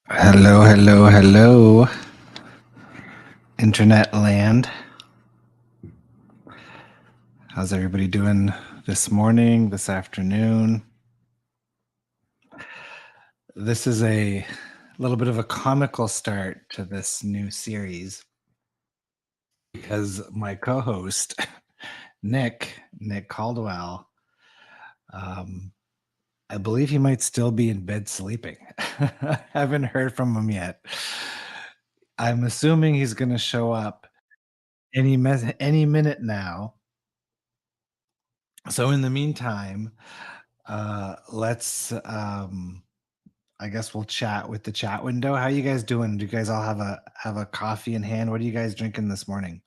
Hello, hello, hello, internet land. How's everybody doing this morning, this afternoon? This is a little bit of a comical start to this new series because my co-host, Nick Caldwell, I believe he might still be in bed sleeping. Haven't heard from him yet. I'm assuming he's going to show up any minute now. So in the meantime, let's I guess we'll chat with the chat window. How you guys doing? Do you guys all have a coffee in hand? What are you guys drinking this morning?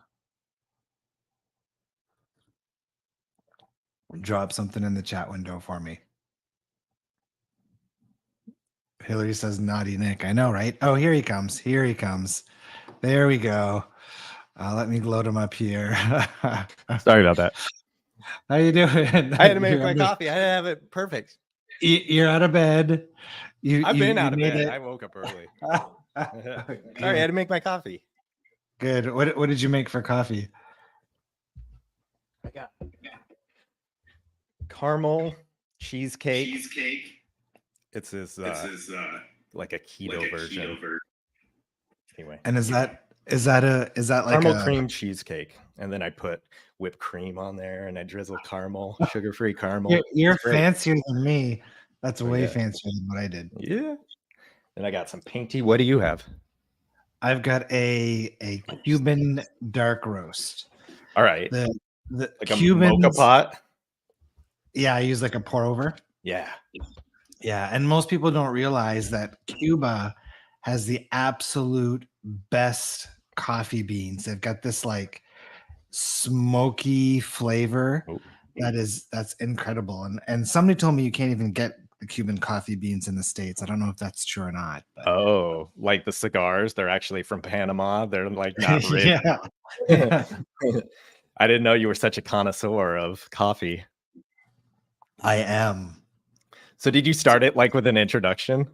Drop something in the chat window for me. Hillary says naughty Nick. I know, right? Oh, here he comes. Here he comes. There we go. Let me load him up here. Sorry about that. How you doing? I had to make my coffee. I had to have it perfect. You're out of bed. I've been out of bed. I woke up early. Sorry, I had to make my coffee. Good. What did you make for coffee? I got caramel cheesecake. It's this like a keto version. Anyway. And is that like caramel cream cheesecake? And then I put whipped cream on there, and I drizzle caramel, sugar-free caramel. You're fancier than me. That's way fancier than what I did. Yeah. And I got some pink tea. What do you have? I've got a Cuban dark roast. All right. The like Cubans, a mocha pot. Yeah, I use like a pour over. Yeah. Yeah, and most people don't realize that Cuba has the absolute best coffee beans. They've got this like smoky flavor that's incredible. And somebody told me you can't even get the Cuban coffee beans in the States. I don't know if that's true or not. But. Oh, like the cigars, they're actually from Panama. They're like not rich. Yeah. I didn't know you were such a connoisseur of coffee. I am. So did you start it like with an introduction?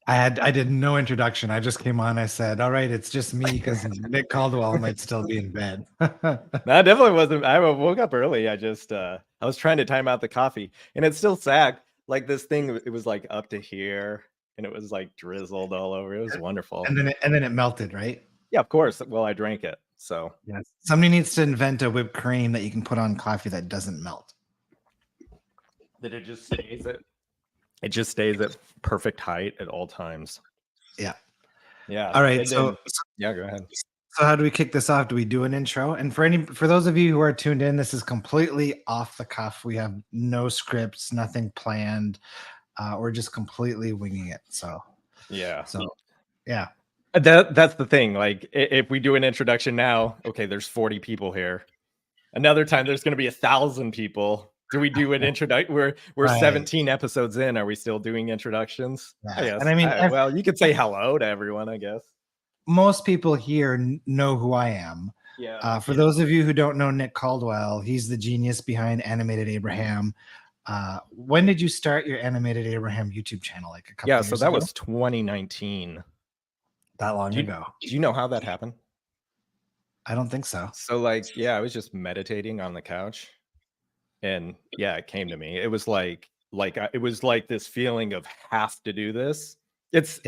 I did no introduction. I just came on. I said, all right, it's just me because Nick Caldwell might still be in bed. No, I definitely wasn't. I woke up early. I was trying to time out the coffee, and it still sagged. Like this thing, it was like up to here, and it was like drizzled all over. It was wonderful. And then it melted, right? Yeah, of course. Well, I drank it. So yes. Somebody needs to invent a whipped cream that you can put on coffee that doesn't melt. That it just stays at. It just stays at perfect height at all times. Yeah. Yeah. All right. So yeah, go ahead. So how do we kick this off? Do we do an intro? And for those of you who are tuned in, this is completely off the cuff. We have no scripts, nothing planned. We're just completely winging it. So yeah. That's the thing. Like if we do an introduction now, okay, there's 40 people here. Another time there's going to be 1,000 people. Do we do an introduction? We're right. 17 episodes in. Are we still doing introductions? Yeah. I guess. And I mean, well, you could say hello to everyone, I guess. Most people here know who I am. Yeah. For those of you who don't know Nick Caldwell, he's the genius behind Animated Abraham. When did you start your Animated Abraham YouTube channel? Like a couple years ago? So that was 2019. That long ago. Do you know how that happened? I don't think so. So like, yeah, I was just meditating on the couch. And yeah, it came to me. It was like it was like this feeling of have to do this. It's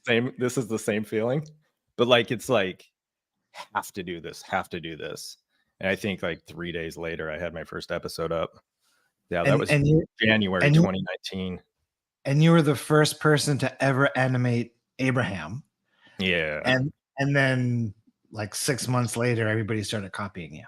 same. This is the same feeling, but like it's like have to do this. And I think like 3 days later, I had my first episode up. Yeah, that was January 2019. And you were the first person to ever animate Abraham. Yeah. And then like 6 months later, everybody started copying you.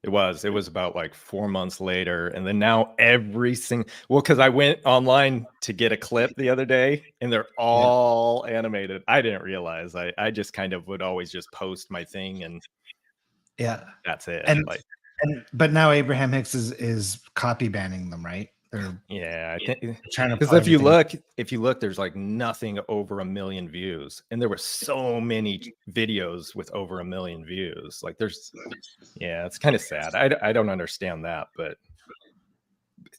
It was about like 4 months later. And then now because I went online to get a clip the other day and they're all animated. I didn't realize. I just kind of would always just post my thing and that's it. But now Abraham-Hicks is copy banning them, right? I think because if you look, there's like nothing over 1 million views, and there were so many videos with over 1 million views. Like it's kind of sad. I don't understand that, but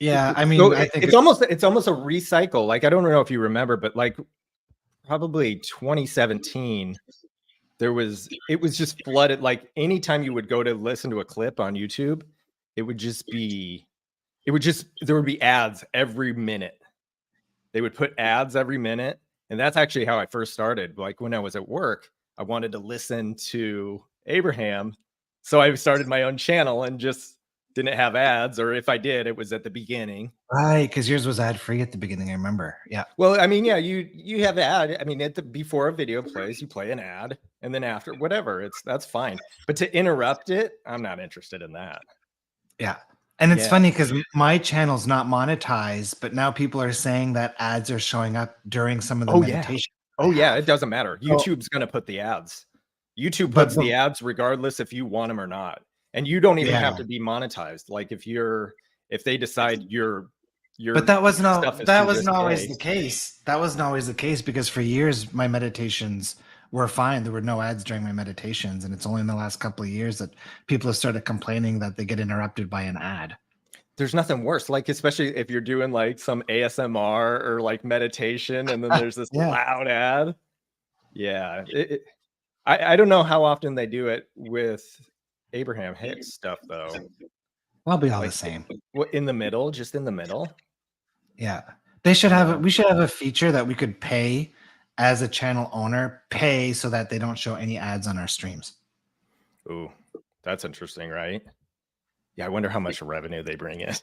I mean, so I think it's almost a recycle. Like I don't know if you remember, but like probably 2017, it was just flooded. Like anytime you would go to listen to a clip on YouTube, there would be ads every minute. They would put ads every minute. And that's actually how I first started. Like when I was at work, I wanted to listen to Abraham. So I started my own channel and just didn't have ads, or if I did, it was at the beginning. Right, because yours was ad free at the beginning. I remember. Yeah. Well, I mean, yeah, you have ad. I mean, before a video plays, you play an ad, and then after, whatever, that's fine. But to interrupt it, I'm not interested in that. Yeah. And it's Yeah. funny because my channel's not monetized, but now people are saying that ads are showing up during some of the meditation. Oh yeah, it doesn't matter. YouTube's gonna put the ads. YouTube puts the ads regardless if you want them or not. And you don't even have to be monetized. Like if they decide your but that wasn't always the case. That wasn't always the case because for years my meditations were fine. There were no ads during my meditations, and it's only in the last couple of years that people have started complaining that they get interrupted by an ad. There's nothing worse, like especially if you're doing like some ASMR or like meditation, and then there's this loud ad. Yeah, I don't know how often they do it with Abraham-Hicks stuff though. Probably all the same. In the middle, just in the middle. Yeah, they should have. We should have a feature that we could pay as a channel owner, pay so that they don't show any ads on our streams. Ooh, that's interesting, right? Yeah, I wonder how much revenue they bring in.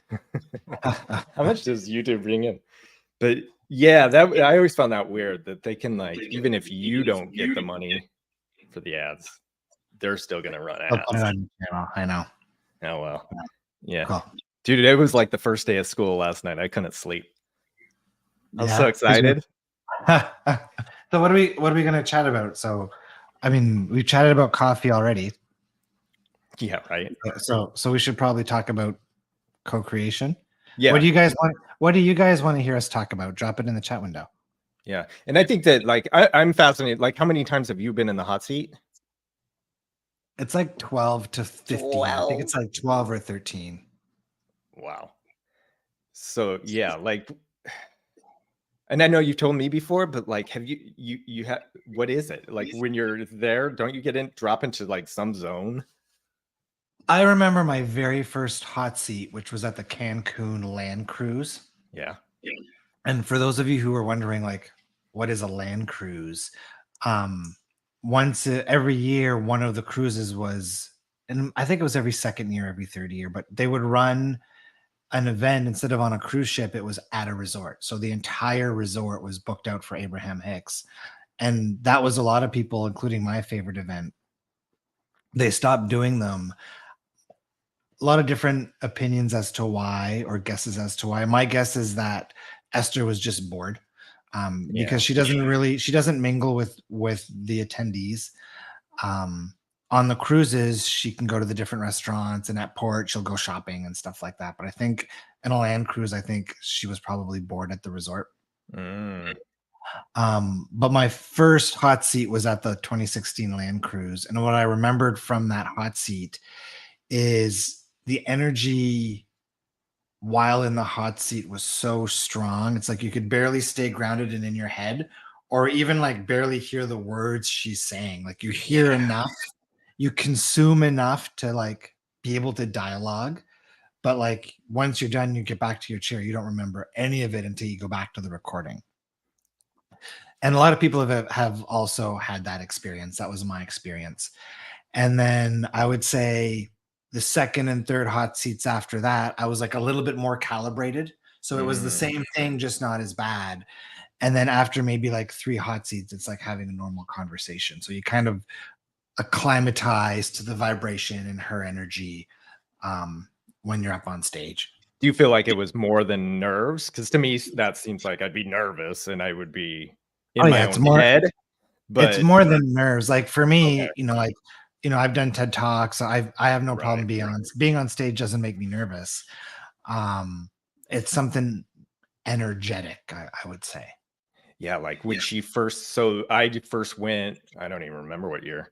How much does YouTube bring in? But yeah, I always found that weird that they can, like, even if you don't get the money for the ads, they're still gonna run ads. I know. Oh well. Yeah. Cool. Dude, it was like the first day of school last night. I couldn't sleep. I was so excited. So what are we gonna chat about? So I mean, we chatted about coffee already. Yeah, right. So we should probably talk about co-creation. Yeah. What do you guys want to hear us talk about? Drop it in the chat window. Yeah. And I think that, like, I'm fascinated. Like, how many times have you been in the hot seat? It's like 12 to 15. 12. I think it's like 12 or 13. Wow. So yeah, like, and I know you've told me before, but like, have you have, what is it? Like when you're there, don't you drop into like some zone? I remember my very first hot seat, which was at the Cancun land cruise. Yeah. And for those of you who are wondering, like, what is a land cruise? Every year, one of the cruises was, and I think it was every second year, every third year, but they would run an event instead of on a cruise ship, it was at a resort. So the entire resort was booked out for Abraham-Hicks. And that was a lot of people, including my favorite event. They stopped doing them. A lot of different opinions as to why, or guesses as to why. My guess is that Esther was just bored because she doesn't mingle with the attendees. On the cruises, she can go to the different restaurants, and at port, she'll go shopping and stuff like that. But I think in a land cruise, I think she was probably bored at the resort. But my first hot seat was at the 2016 land cruise. And what I remembered from that hot seat is the energy while in the hot seat was so strong. It's like you could barely stay grounded and in your head, or even like barely hear the words she's saying. Like you hear enough, you consume enough to like be able to dialogue, but like once you're done, you get back to your chair, you don't remember any of it until you go back to the recording. And a lot of people have also had that experience. That was my experience. And then I would say the second and third hot seats after that, I was like a little bit more calibrated. So it was the same thing, just not as bad. And then after maybe like 3 hot seats, it's like having a normal conversation. So you kind of acclimatize to the vibration and her energy when you're up on stage. Do you feel like it was more than nerves? Because to me, that seems like I'd be nervous and I would be in my own head. But it's more than nerves. Like for me, I've done TED Talks. So I have no problem being on stage. Doesn't make me nervous. It's something energetic, I would say. Yeah, like when I first went, I don't even remember what year.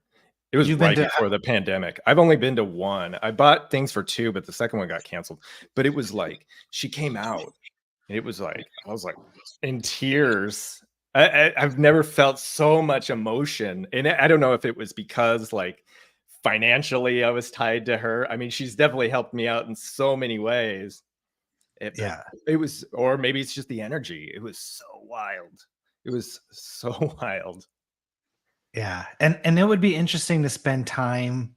It was right before the pandemic. I've only been to one. I bought things for 2, but the second one got canceled. But it was like she came out, and it was like I was like in tears, I've never felt so much emotion, and I don't know if it was because, like, financially I was tied to her. I mean, she's definitely helped me out in so many ways. But Yeah. it was, or maybe it's just the energy. It was so wild. It was so wild. Yeah. And it would be interesting to spend time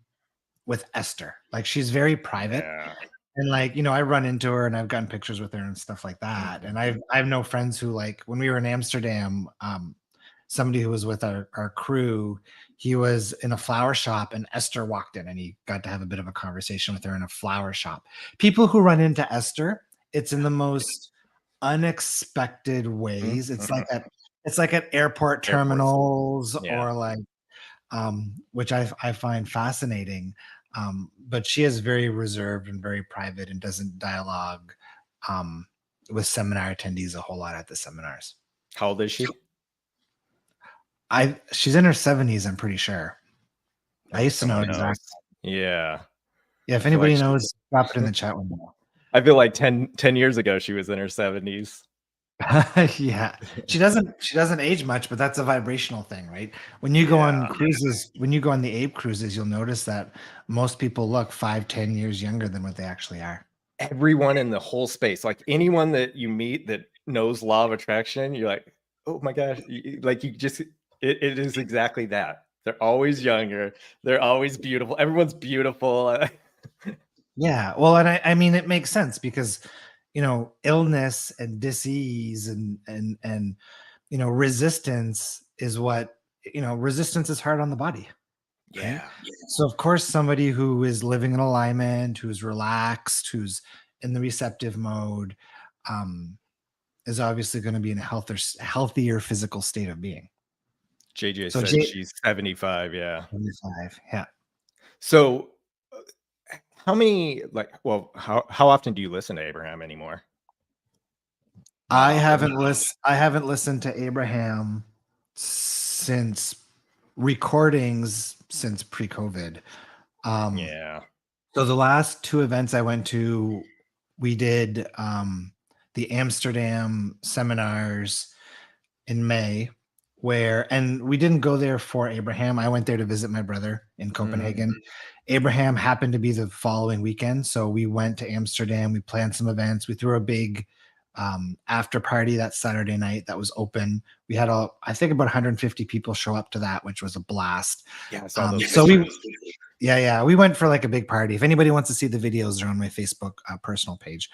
with Esther. Like she's very private. Yeah. And like, I run into her and I've gotten pictures with her and stuff like that. And Mhm. I've no friends who like when we were in Amsterdam, somebody who was with our crew, he was in a flower shop and Esther walked in and he got to have a bit of a conversation with her in a flower shop. People who run into Esther, it's in the most unexpected ways. Mhm. It's like at airport Airports. terminals Yeah. or like which I find fascinating. But she is very reserved and very private and doesn't dialogue um, with seminar attendees a whole lot at the seminars. How old is she? She's in her 70s, I'm pretty sure. I Maybe used to know someone exactly. knows. Yeah. Yeah, I if feel like anybody she knows, drop it in the chat window. I feel like ten years ago she was in her 70s. Yeah. She doesn't age much, but that's a vibrational thing, right? When you go on Yeah. cruises, when you go on the Ape cruises, you'll notice that most people look 5, 10 years younger than what they actually are. Everyone in the whole space, like anyone that you meet that knows law of attraction, you're like, "Oh my gosh," like you just it is exactly that. They're always younger. They're always beautiful. Everyone's beautiful. Yeah, well, and I mean it makes sense because illness and disease and resistance is what resistance is hard on the body, right? Yeah. So of course somebody who is living in alignment, who's relaxed, who's in the receptive mode, um, is obviously going to be in a healthier physical state of being. JJ So said J she's 75, yeah. 75, yeah. So, how many well, how often do you listen to Abraham anymore? Not often? I haven't listened to Abraham since recordings since pre-COVID. Um, Yeah. so the last two events I went to, we did the Amsterdam seminars in May, and we didn't go there for Abraham. I went there to visit my brother in Mhm. Copenhagen. Abraham happened to be the following weekend, so we went to Amsterdam. We planned some events. We threw a big after party that Saturday night that was open. We had I think about 150 people show up to that, which was a blast. Yeah, I saw those So we pictures. yeah, we went for like a big party. If anybody wants to see the videos, they're on my Facebook personal page.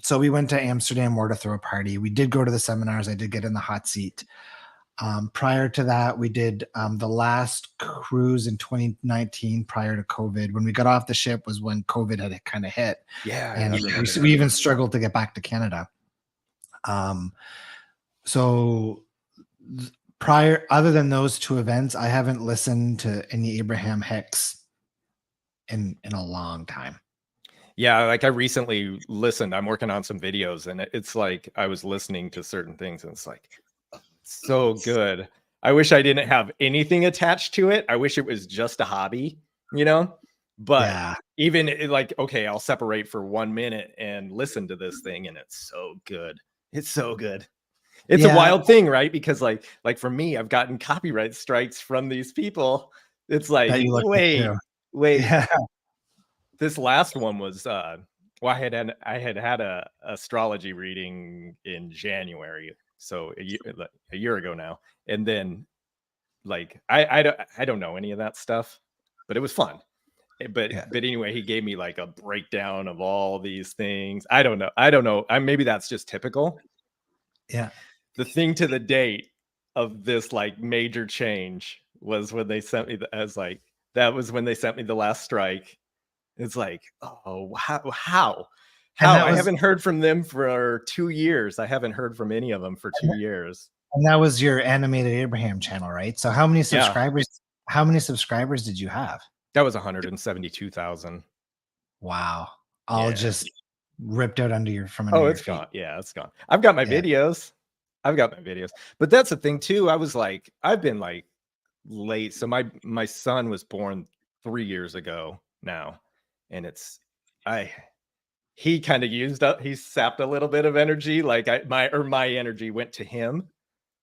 So we went to Amsterdam more to throw a party. We did go to the seminars. I did get in the hot seat. Prior to that, we did the last cruise in 2019 prior to COVID. When we got off the ship was when COVID had kind of hit, Yeah, and I we, remember we that. even struggled to get back to Canada. Um, so other than those two events, I haven't listened to any Abraham-Hicks in a long time. Yeah, like I recently listened. I'm working on some videos, and it's like I was listening to certain things, and it's like so good. I wish I didn't have anything attached to it. I wish it was just a hobby, you know? But Yeah, even like, okay, I'll separate for 1 minute and listen to this thing, and it's so good. It's so good. It's a yeah, wild thing, right? Because like for me, I've gotten copyright strikes from these people. It's that like, you look up wait, to. wait. Yeah, This last one was well, I had had a astrology reading in January, so a year ago now, and then like I don't know any of that stuff, but it was fun. yeah, But anyway, he gave me like a breakdown of all these things. I don't know. Maybe that's just typical. yeah. The thing to the date of this like major change was when they sent me as like that was when they sent me the last strike. It's like, oh, And how that I was haven't heard from them for 2 years. I haven't heard from any of them for 2 years. and that was your animated Abraham channel, right? So Yeah, how many subscribers did you have? that was 172,000. Wow. All Yeah. just ripped out from under Oh, your it's feet. gone. Yeah, it's gone. I've got my Yeah. videos. I've got my videos. But that's the thing too. I was like, I've been like late. So my son was born 3 years ago now. And it's I he kind of used up he sapped a little bit of energy. Like my energy went to him.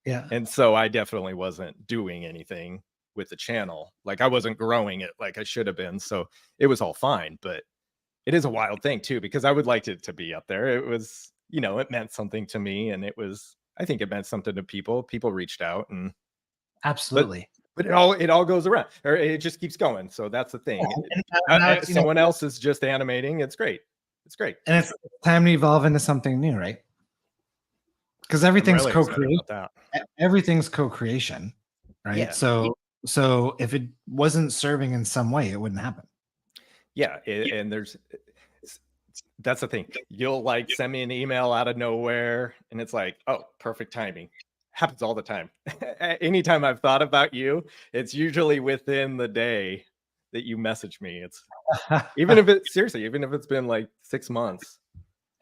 Yeah. And so I definitely wasn't doing anything with the channel. Like I wasn't growing it like I should have been. So it was all fine. But it is a wild thing too, because I would like it to be up there. It was, it meant something to me, and I think it meant something to people. People reached out, but Absolutely. but it all goes around, or it just keeps going. So that's the Yeah, thing. and now it's, Someone else is just animating. It's great. It's great. and it's time to evolve into something new, right? Because I'm everything's really excited co-creation. about that. Everything's co-creation, right? Yeah. So if it wasn't serving in some way, it wouldn't happen. Yeah, and that's the thing. You'll like send me an email out of nowhere, and it's like, oh, perfect timing. Happens all the time. Anytime I've thought about you, it's usually within the day that you message me. It's even if it's been like 6 months.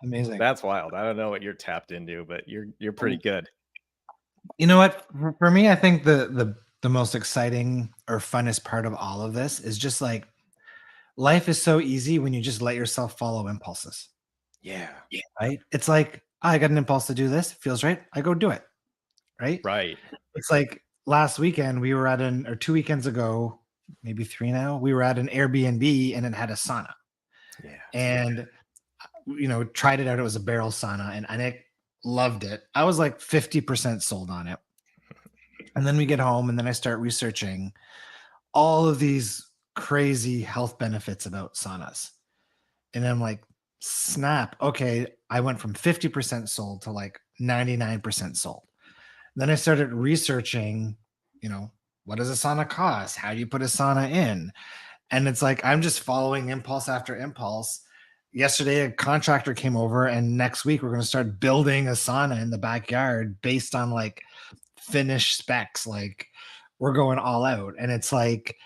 Amazing. That's wild. I don't know what you're tapped into, but you're pretty good. You know what? For me, I think the most exciting or funnest part of all of this is just like life is so easy when you just let yourself follow impulses. Yeah. Right? It's like, "Oh, I got an impulse to do this. It feels right. I go do it." Right? Right. It's like last weekend we were or 2 weekends ago, maybe 3 now, we were at an Airbnb and it had a sauna. Yeah. And tried it out. It was a barrel sauna and I loved it. I was like 50% sold on it. And then we get home and then I start researching all of these crazy health benefits about saunas. And I'm like, snap. Okay. I went from 50% sold to like 99% sold. Then I started researching, what does a sauna cost? How do you put a sauna in? And it's like I'm just following impulse after impulse. Yesterday, a contractor came over, and next week we're going to start building a sauna in the backyard based on like finished specs. Like we're going all out. And it's like,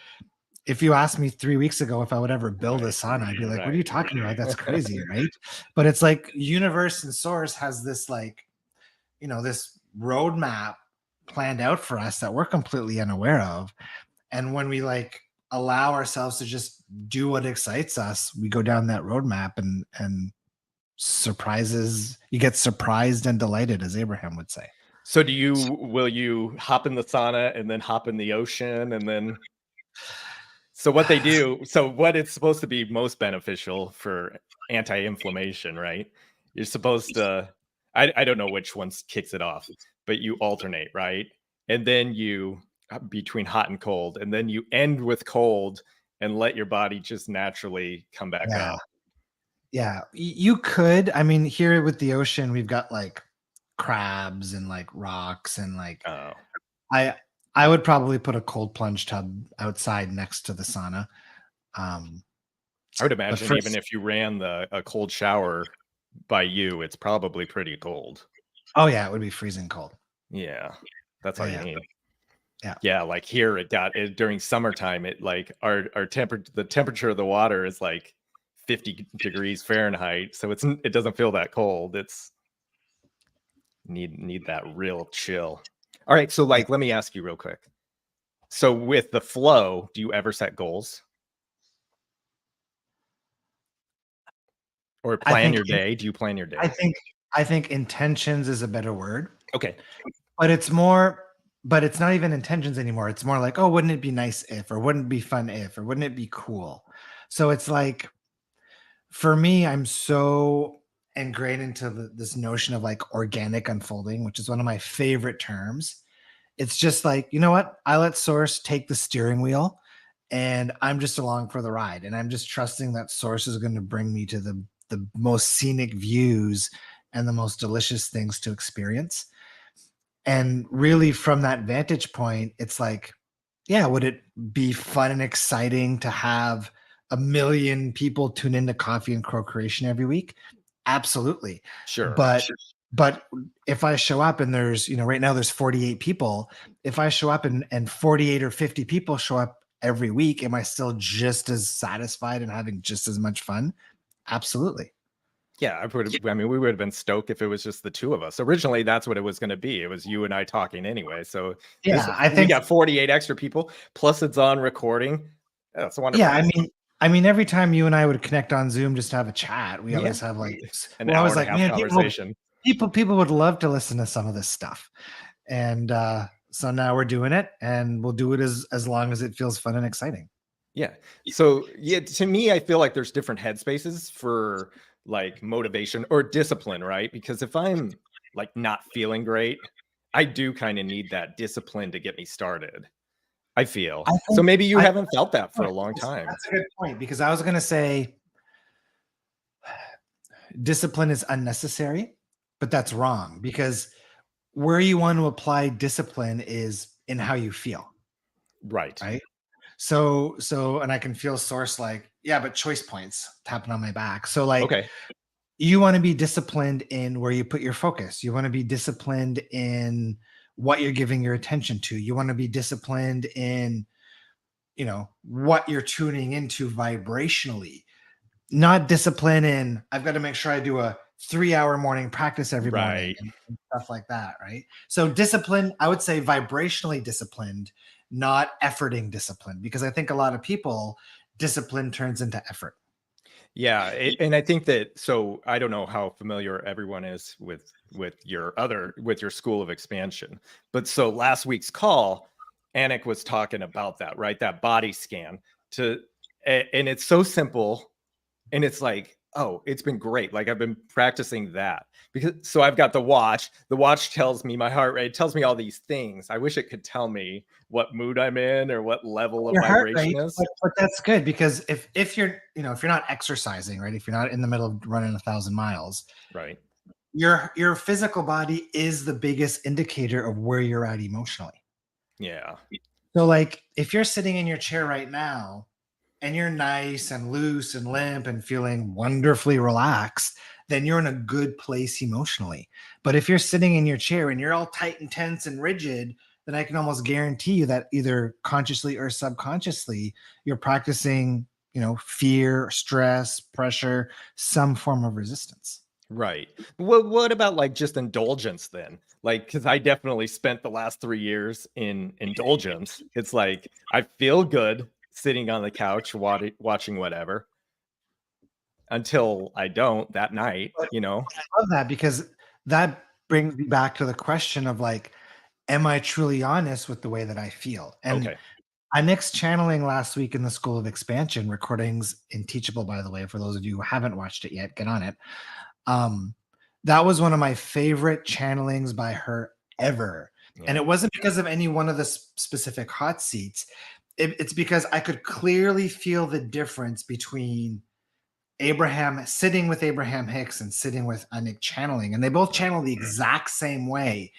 if you asked me 3 weeks ago if I would ever build a Right. sauna, I'd be like, what are Right. you talking about? That's crazy, right? But it's like universe and source has this like, this roadmap planned out for us that we're completely unaware of. And when we like allow ourselves to just do what excites us, we go down that roadmap and surprises, you get surprised and delighted, as Abraham would say. So will you hop in the sauna and then hop in the ocean and then so what it's supposed to be most beneficial for anti-inflammation, right? You're supposed to I don't know which one kicks it off, but you alternate, right? And then you between hot and cold, and then you end with cold and let your body just naturally come back Yeah. up. Yeah. You could, I mean, here with the ocean, we've got like crabs and like rocks and like Oh. I I would probably put a cold plunge tub outside next to the sauna. Um, I would but imagine even first, if you ran a cold shower by you, it's probably pretty cold. oh yeah, it would be freezing cold. Yeah. That's Oh all you yeah. need. Yeah. Yeah, like here during summertime, it like our the temperature of the water is like 50 degrees Fahrenheit. So it doesn't feel that cold. It's need that real chill. All right. So Yeah. like let me ask you real quick. So with the flow, do you ever set goals? Or I plan think your day? Do you plan your I day? think I think intentions is a better word, Okay. but it's not even intentions anymore. It's more like, oh, wouldn't it be nice if, or wouldn't it be fun if, or wouldn't it be cool? So it's like for me, I'm so ingrained into this notion of like organic unfolding, which is one of my favorite terms. It's just like, you know what? I let source take the steering wheel and I'm just along for the ride. And I'm just trusting that source is going to bring me to the most scenic views and the most delicious things to experience. And really from that vantage point, it's like, yeah, would it be fun and exciting to have a million people tune into Coffee and Co-Creation every week? Absolutely. Sure. But if I show up and there's, right now there's 48 people, if I show up and 48 or 50 people show up every week, am I still just as satisfied and having just as much fun? Absolutely. Yeah, we would have been stoked if it was just the two of us. Originally, that's what it was going to be. It was you and I talking anyway. So Yeah, I we think got 48 extra people, plus it's on recording. That's yeah, wonderful. I mean, every time you and I would connect on Zoom just to have a chat, we Yeah. always have like An we're hour always and a like, half man, conversation. people would love to listen to some of this stuff. And so now we're doing it, and we'll do it as long as it feels fun and exciting. Yeah. So yeah, to me, I feel like there's different headspaces for like motivation or discipline, right? Because if I'm like not feeling great, I do kind of need that discipline to get me started. I feel. I So think maybe you I haven't felt that for a long time. That's a good point, because I was going to say discipline is unnecessary, but that's wrong, because where you want to apply discipline is in how you feel, Right. right? And I can feel source like, yeah, but choice points tapping on my back. So like, Okay. you want to be disciplined in where you put your focus. You want to be disciplined in what you're giving your attention to. You want to be disciplined in, what you're tuning into vibrationally. Not discipline in, I've got to make sure I do a 3-hour morning practice every morning Right. and stuff like that, right? So discipline, I would say vibrationally disciplined, not efforting discipline, because I think a lot of people, discipline turns into effort. Yeah, and I think that, so I don't know how familiar everyone is with your school of expansion, but so last week's call, Anik was talking about that, right? That body scan to, and it's so simple, and it's like, oh, it's been great. Like I've been practicing that because so I've got the watch. The watch tells me my heart rate, tells me all these things. I wish it could tell me what mood I'm in or what level of Your heart vibration rate, is. but that's good, because if you're, if you're not exercising, right? If you're not in the middle of running 1,000 miles, Right. your physical body is the biggest indicator of where you're at emotionally. Yeah. So like, if you're sitting in your chair right now and you're nice and loose and limp and feeling wonderfully relaxed, then you're in a good place emotionally. But if you're sitting in your chair and you're all tight and tense and rigid, then I can almost guarantee you that either consciously or subconsciously, you're practicing, fear, stress, pressure, some form of resistance. Right. What about like just indulgence then? Like, because I definitely spent the last 3 years in indulgence. It's like I feel good sitting on the couch watching whatever until I don't that night, But you know? I love that, because that brings me back to the question of like, am I truly honest with the way that I feel? And Okay. I mixed channeling last week in the School of Expansion, recordings in Teachable, by the way, for those of you who haven't watched it yet, get on it. Um, that was one of my favorite channelings by her ever. And Yeah. it wasn't because of any one of the specific hot seats. It's because I could clearly feel the difference between sitting with Abraham-Hicks and sitting with Anik channeling. And they both Right. channel the exact same way.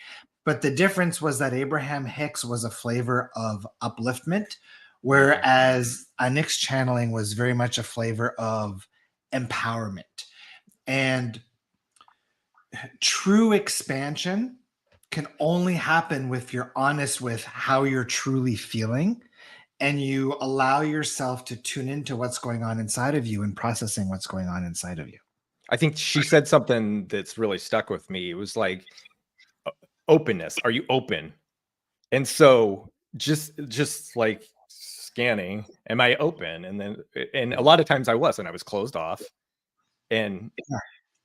But the difference was that Abraham-Hicks was a flavor of upliftment, Okay. whereas Anik's channeling was very much a flavor of empowerment. And true expansion can only happen if you're honest with how you're truly feeling, and you allow yourself to tune into what's going on inside of you and processing what's going on inside of you. I think she said something that's really stuck with me. It was like openness. Are you open? And so just like scanning, am I open? And then and a lot of times I wasn't. I was closed off. And Yeah,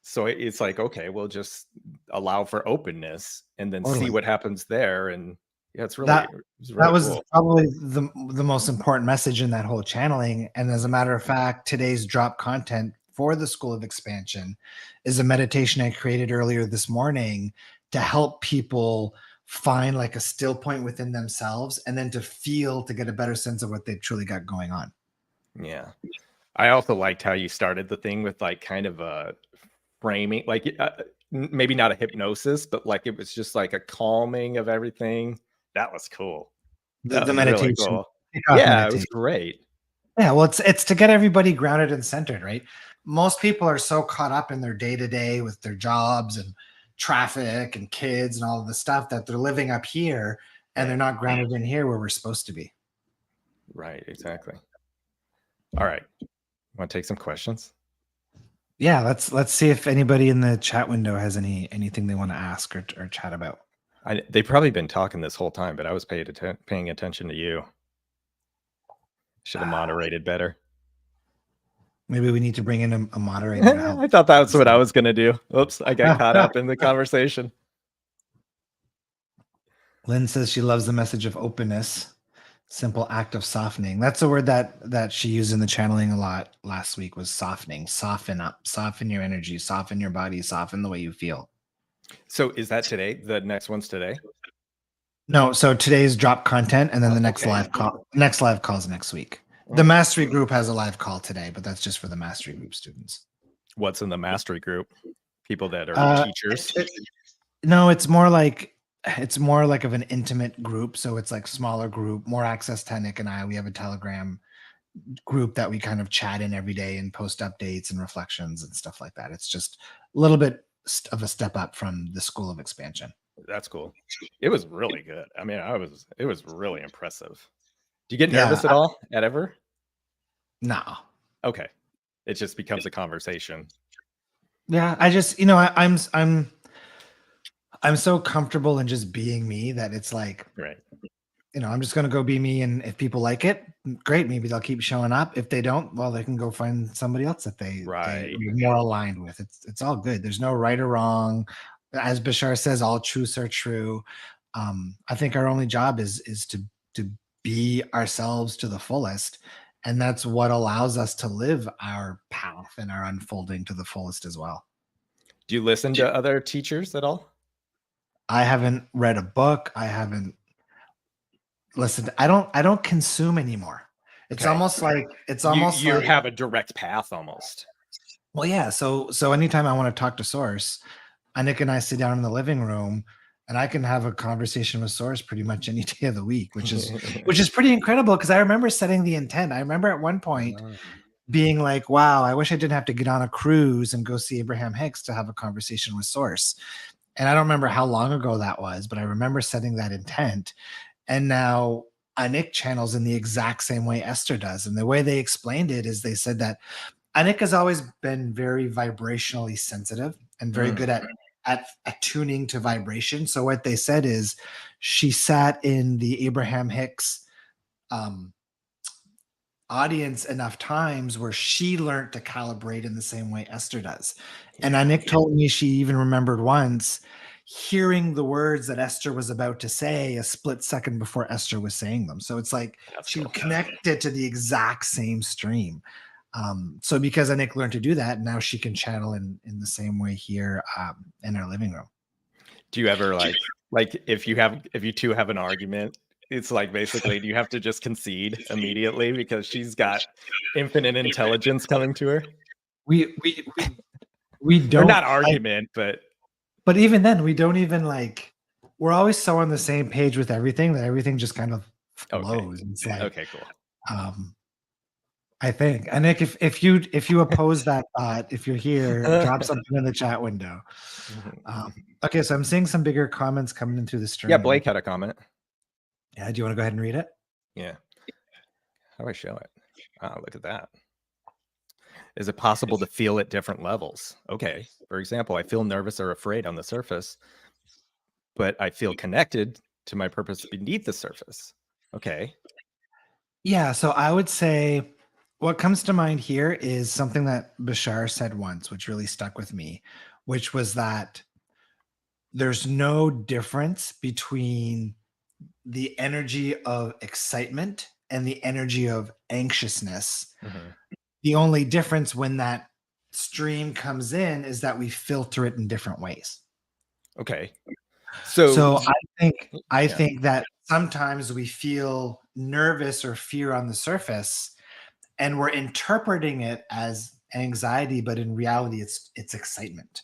so it's like, okay, we'll just allow for openness and then see totally. what happens there. And yeah, That it's that really was cool. probably the most important message in that whole channeling. And as a matter of fact, today's drop content for the School of Expansion is a meditation I created earlier this morning to help people find like a still point within themselves, and then to get a better sense of what they've truly got going on. Yeah. I also liked how you started the thing with like kind of a framing, like maybe not a hypnosis, but like it was just like a calming of everything. That was cool. The, That the was really meditation, cool. kickoff Yeah, it was meditation. great. Yeah, well, it's to get everybody grounded and centered, right? Most people are so caught up in their day to day with their jobs and traffic and kids and all of the stuff that they're living up here, and they're Right. not grounded in here where we're supposed to be. Right. Exactly. All right. Want to take some questions? Yeah, let's see if anybody in the chat window has anything they want to ask or chat about. They've probably been talking this whole time, but I was paying attention to you. Should have moderated better. Maybe we need to bring in a moderator to help. I thought that's what I was going to do. Oops, I got caught up in the conversation. Lynn says she loves the message of openness, simple act of softening. That's a word that she used in the channeling a lot last week, was softening. Soften up, soften your energy, soften your body, soften the way you feel. So is that today? The next one's today? No, so today's drop content, and then the next Okay. live call. Next live calls next week. The Oh. mastery group has a live call today, but that's just for the mastery group students. What's in the mastery group? People that are teachers? No, it's more like of an intimate group. So it's like smaller group, more access to Nick and I. We have a Telegram group that we kind of chat in every day and post updates and reflections and stuff like that. It's just a little bit of a step up from the School of Expansion. That's cool. It was really good. I mean, it was really impressive. Do you get nervous at all at ever? No. Okay. It just becomes a conversation. Yeah, I just, I'm so comfortable in just being me that it's like, right. I'm just going to go be me. And if people like it, great. Maybe they'll keep showing up. If they don't, well, they can go find somebody else that they're more aligned with. It's all good. There's no right or wrong. As Bashar says, all truths are true. I think our only job is to be ourselves to the fullest. And that's what allows us to live our path and our unfolding to the fullest as well. Do you listen to other teachers at all? I haven't read a book. I haven't listened. I don't consume anymore. It's almost like you have a direct path almost. Well, yeah. So anytime I want to talk to Source, Nick and I sit down in the living room, and I can have a conversation with Source pretty much any day of the week, which is pretty incredible, because I remember setting the intent. I remember at one point being like, wow, I wish I didn't have to get on a cruise and go see Abraham-Hicks to have a conversation with Source. And I don't remember how long ago that was, but I remember setting that intent. And now Anik channels in the exact same way Esther does. And the way they explained it is they said that Anik has always been very vibrationally sensitive and very good at attuning to vibration. So what they said is she sat in the Abraham-Hicks audience enough times where she learned to calibrate in the same way Esther does. And Anik told me she even remembered once hearing the words that Esther was about to say a split second before Esther was saying them. So it's like she connected to the exact same stream. So because Anik learned to do that, now she can channel in the same way here in our living room. Do you ever like if you two have an argument, it's like basically do you have to just concede immediately because she's got infinite intelligence coming to her? We don't, or not argument, but even then we don't even we're always so on the same page with everything that everything just kind of flows. It's like, okay, cool. I think. And Nick, if you oppose that thought, if you're here, drop something in the chat window. Okay, so I'm seeing some bigger comments coming in through the stream. Yeah, Blake had a comment. Yeah, do you want to go ahead and read it? Yeah. How do I show it? Look at that. Is it possible to feel at different levels? Okay. For example, I feel nervous or afraid on the surface, but I feel connected to my purpose beneath the surface. Okay. Yeah, so I would say what comes to mind here is something that Bashar said once, which really stuck with me, which was that there's no difference between the energy of excitement and the energy of anxiousness. The only difference when that stream comes in is that we filter it in different ways. Okay. So I think that sometimes we feel nervous or fear on the surface and we're interpreting it as anxiety, but in reality it's excitement.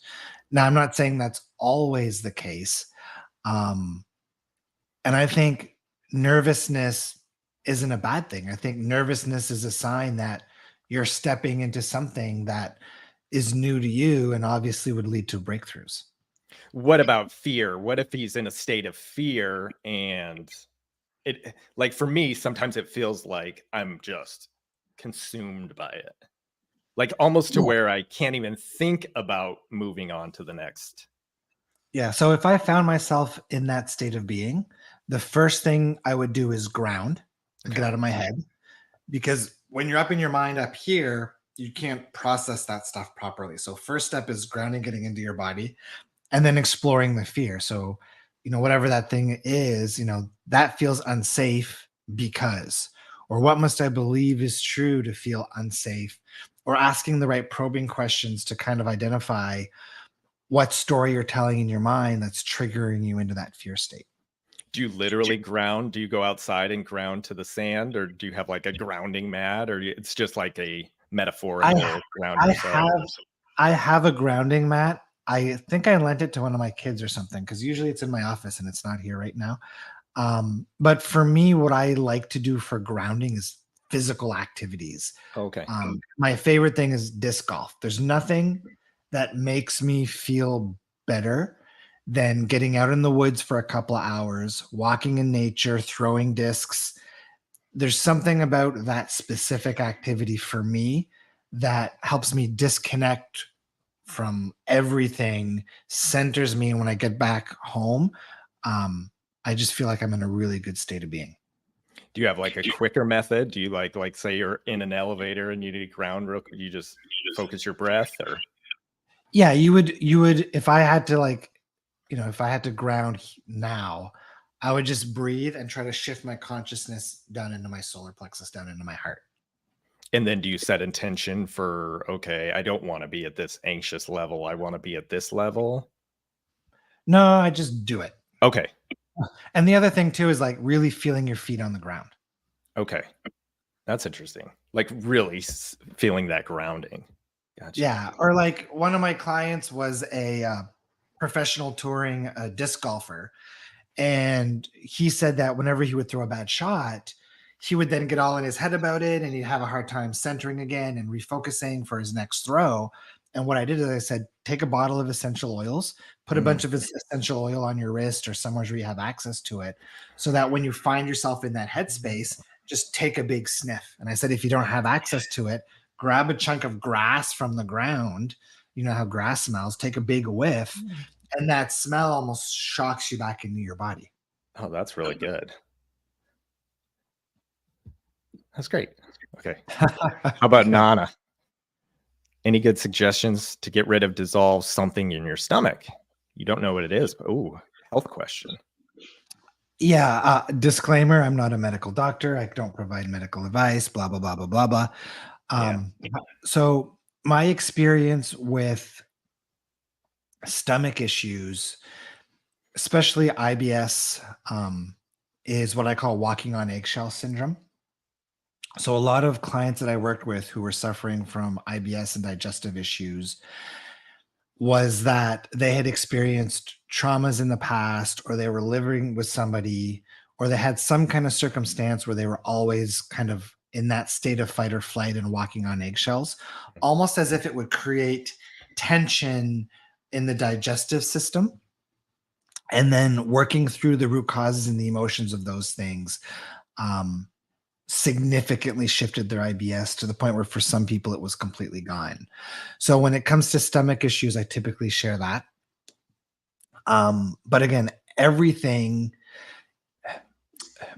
Now, I'm not saying that's always the case. And I think nervousness isn't a bad thing. I think nervousness is a sign that you're stepping into something that is new to you and obviously would lead to breakthroughs. What about fear? What if he's in a state of fear and it, like for me, sometimes it feels like I'm just consumed by it. Like almost to where I can't even think about moving on to the next. Yeah. So if I found myself in that state of being, the first thing I would do is ground and get out of my head. Because when you're up in your mind up here, you can't process that stuff properly. So first step is grounding, getting into your body, and then exploring the fear. So whatever that thing is, that feels unsafe because, or what must I believe is true to feel unsafe, or asking the right probing questions to kind of identify what story you're telling in your mind that's triggering you into that fear state. Do you literally ground? Do you go outside and ground to the sand, or do you have like a grounding mat, or it's just like a I metaphorical ground I yourself? have I have a grounding mat. I think I lent it to one of my kids or something because usually it's in my office and it's not here right now. But for me, what I like to do for grounding is physical activities. Okay. My favorite thing is disc golf. There's nothing that makes me feel better than getting out in the woods for a couple of hours, walking in nature, throwing discs. There's something about that specific activity for me that helps me disconnect from everything, centers me. And when I get back home, I just feel like I'm in a really good state of being. Do you have like a quicker method? Do you like say you're in an elevator and you need to ground real quick, you just focus your breath, or Yeah, you would if I had to if I had to ground now, I would just breathe and try to shift my consciousness down into my solar plexus, down into my heart. and then do you set intention for, okay, I don't want to be at this anxious level. I want to be at this level. No, I just do it. Okay. And the other thing too is like really feeling your feet on the ground. Okay. That's interesting. Like really feeling that grounding. Gotcha. Yeah, or like one of my clients was a professional touring disc golfer, and he said that whenever he would throw a bad shot, he would then get all in his head about it and he'd have a hard time centering again and refocusing for his next throw. And what I did is I said, take a bottle of essential oils, put a Mm. bunch of essential oil on your wrist or somewhere where you have access to it, so that when you find yourself in that headspace, just take a big sniff. And I said, if you don't have access to it, grab a chunk of grass from the ground. You know how grass smells, take a big whiff, and that smell almost shocks you back into your body. Oh, that's really good. That's great. Okay. How about Nana? Any good suggestions to get rid of dissolve something in your stomach? You don't know what it is, but health question. Yeah, disclaimer, I'm not a medical doctor. I don't provide medical advice, blah, blah, blah, blah, blah, blah. So my experience with stomach issues, especially IBS, is what I call walking on eggshell syndrome. So a lot of clients that I worked with who were suffering from IBS and digestive issues was that they had experienced traumas in the past, or they were living with somebody, or they had some kind of circumstance where they were always kind of in that state of fight or flight and walking on eggshells, almost as if it would create tension in the digestive system. And then working through the root causes and the emotions of those things um, significantly shifted their IBS to the point where for some people it was completely gone. So when it comes to stomach issues, I typically share that. But again, everything,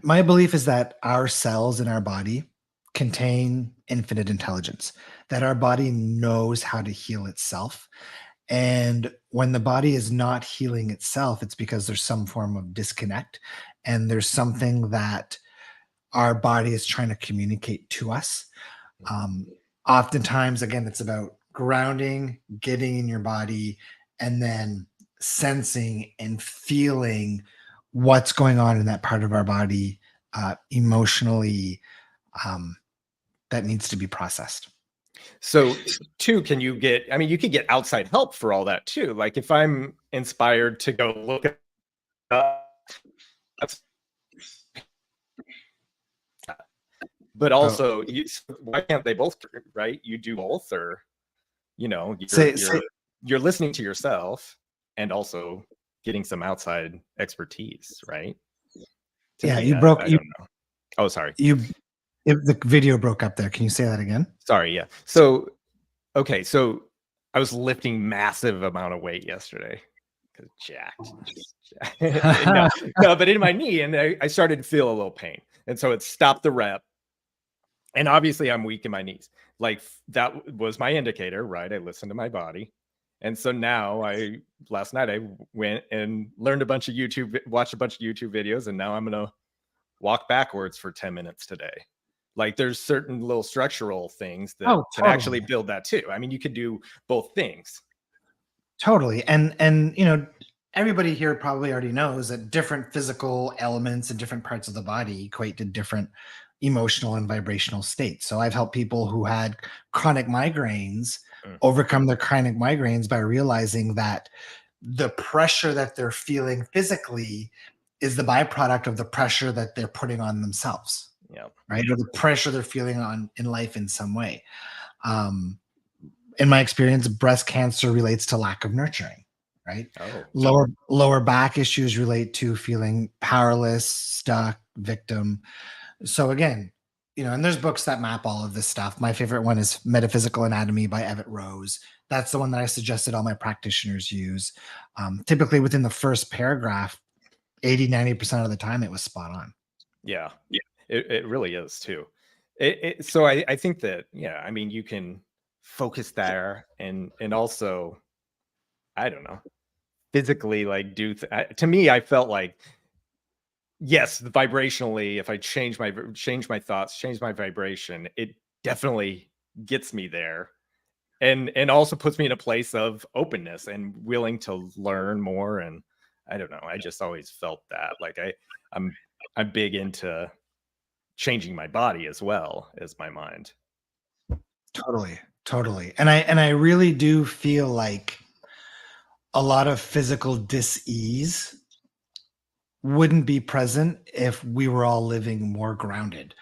my belief is that our cells in our body contain infinite intelligence, that our body knows how to heal itself. And when the body is not healing itself, it's because there's some form of disconnect and there's something that our body is trying to communicate to us. Um, Oftentimes, again, it's about grounding, getting in your body, and then sensing and feeling what's going on in that part of our body emotionally, um, that needs to be processed. So, too, can you get, I mean, you could get outside help for all that too. Like if I'm inspired to go look at that's, but also why can't they both, right? You do both, or you're listening to yourself and also getting some outside expertise, right? Yeah, Me, you I broke. don't know. Oh, sorry. The video broke up there. Can you say that again? Sorry. Yeah. So, okay. So I was lifting massive amount of weight yesterday because jacked. No, but in my knee, and I started to feel a little pain. And so it stopped the rep. And obviously I'm weak in my knees. Like that was my indicator, right? I listened to my body. And so now last night I went and learned watched a bunch of YouTube videos, and now I'm going to walk backwards for 10 minutes today. Like there's certain little structural things that Oh, can actually totally. build that too. I mean, you could do both things. Totally. And you know, everybody here probably already knows that different physical elements in different parts of the body equate to different emotional and vibrational states. So I've helped people who had chronic migraines Mm, overcome their chronic migraines by realizing that the pressure that they're feeling physically is the byproduct of the pressure that they're putting on themselves, yeah. right? Or the pressure they're feeling on in life in some way. Um, in my experience, breast cancer relates to lack of nurturing, right? Oh, Lower back issues relate to feeling powerless, stuck, victim. So again, you know, and there's books that map all of this stuff. My favorite one is Metaphysical Anatomy by Everett Rose. That's the one that I suggested all my practitioners use. Typically within the first paragraph, 80-90% of the time it was spot on. yeah. It really is too. So I think that, yeah, I mean, you can focus there and also, I don't know, physically like to me, I felt like, yes, vibrationally, if I change my thoughts, change my vibration, it definitely gets me there, and also puts me in a place of openness and willing to learn more. And I don't know, I just always felt that like I'm I'm big into changing my body as well as my mind. Totally. Totally. And I really do feel like a lot of physical dis-ease wouldn't be present if we were all living more grounded.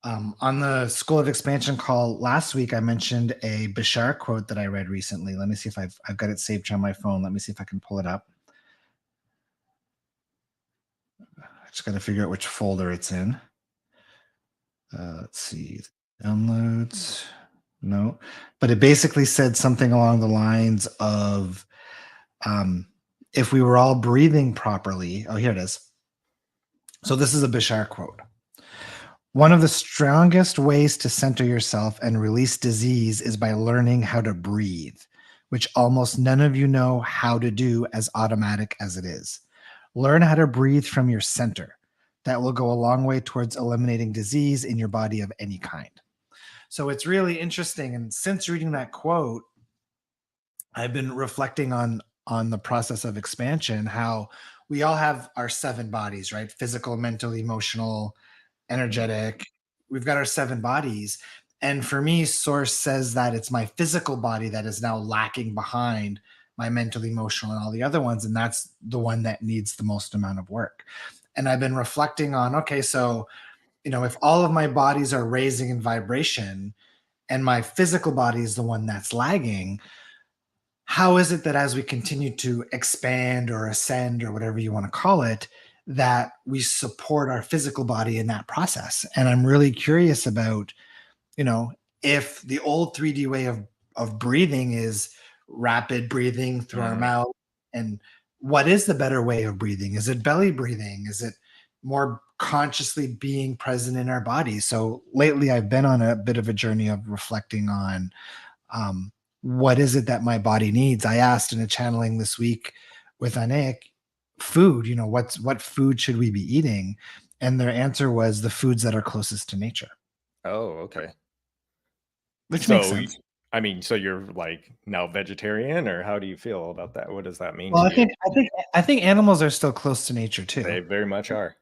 On the School of Expansion call last week, I mentioned a Bashar quote that I read recently. Let me see if I've got it saved on my phone. Let me see if I can pull it up. I just got to figure out which folder it's in. Let's see. Downloads. No. But it basically said something along the lines of um, if we were all breathing properly. Oh, here it is. So this is a Bashar quote. One of the strongest ways to center yourself and release disease is by learning how to breathe, which almost none of you know how to do as automatic as it is. Learn how to breathe from your center. That will go a long way towards eliminating disease in your body of any kind. So it's really interesting. And since reading that quote, I've been reflecting on the process of expansion, how we all have our 7 bodies, right? Physical, mental, emotional, Mm. energetic. We've got our 7 bodies. And for me, Source says that it's my physical body that is now lacking behind my mental, emotional, and all the other ones. And that's the one that needs the most amount of work. And I've been reflecting on, okay, so, you know, if all of my bodies are raising in vibration and my physical body is the one that's lagging, how is it that as we continue to expand or ascend or whatever you want to call it, that we support our physical body in that process? And I'm really curious about, you know, if the old 3D way of breathing is rapid breathing through our Mhm. mouth, and what is the better way of breathing? Is it belly breathing? Is it more consciously being present in our body? So lately I've been on a bit of a journey of reflecting on um, what is it that my body needs. I asked in a channeling this week with Anik, food, you know, what food should we be eating? And their answer was the foods that are closest to nature, Oh, okay. which makes So, sense. I mean, so you're like now vegetarian, or how do you feel about that? What does that mean Well, to I you? think I think I think animals are still close to nature too. They very much are.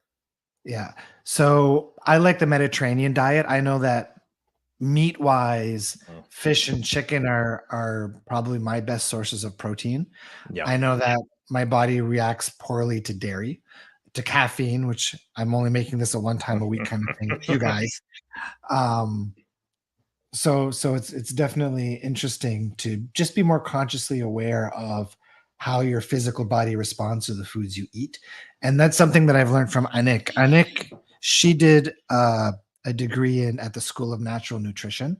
Yeah. So I like the Mediterranean diet. I know that meat wise, Mm. fish and chicken are probably my best sources of protein. Yeah. I know that my body reacts poorly to dairy, to caffeine, which I'm only making this a one time a week kind of thing with you guys. Um, so it's definitely interesting to just be more consciously aware of how your physical body responds to the foods you eat. And that's something that I've learned from Anik. Anik, she did a degree in at the School of Natural Nutrition,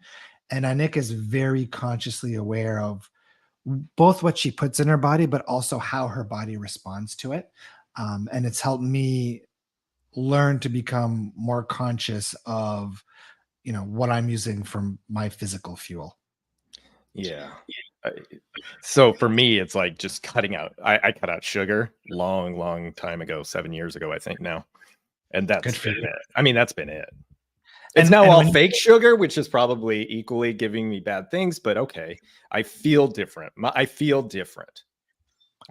and Anik is very consciously aware of both what she puts in her body, but also how her body responds to it. And it's helped me learn to become more conscious of, you know, what I'm using from my physical fuel. Yeah. So for me, it's like just cutting out. I cut out sugar long time ago, 7 years ago, I think now, and that's been it. I mean, that's been it. It's now all fake sugar, which is probably equally giving me bad things, but okay. I feel different. I feel different.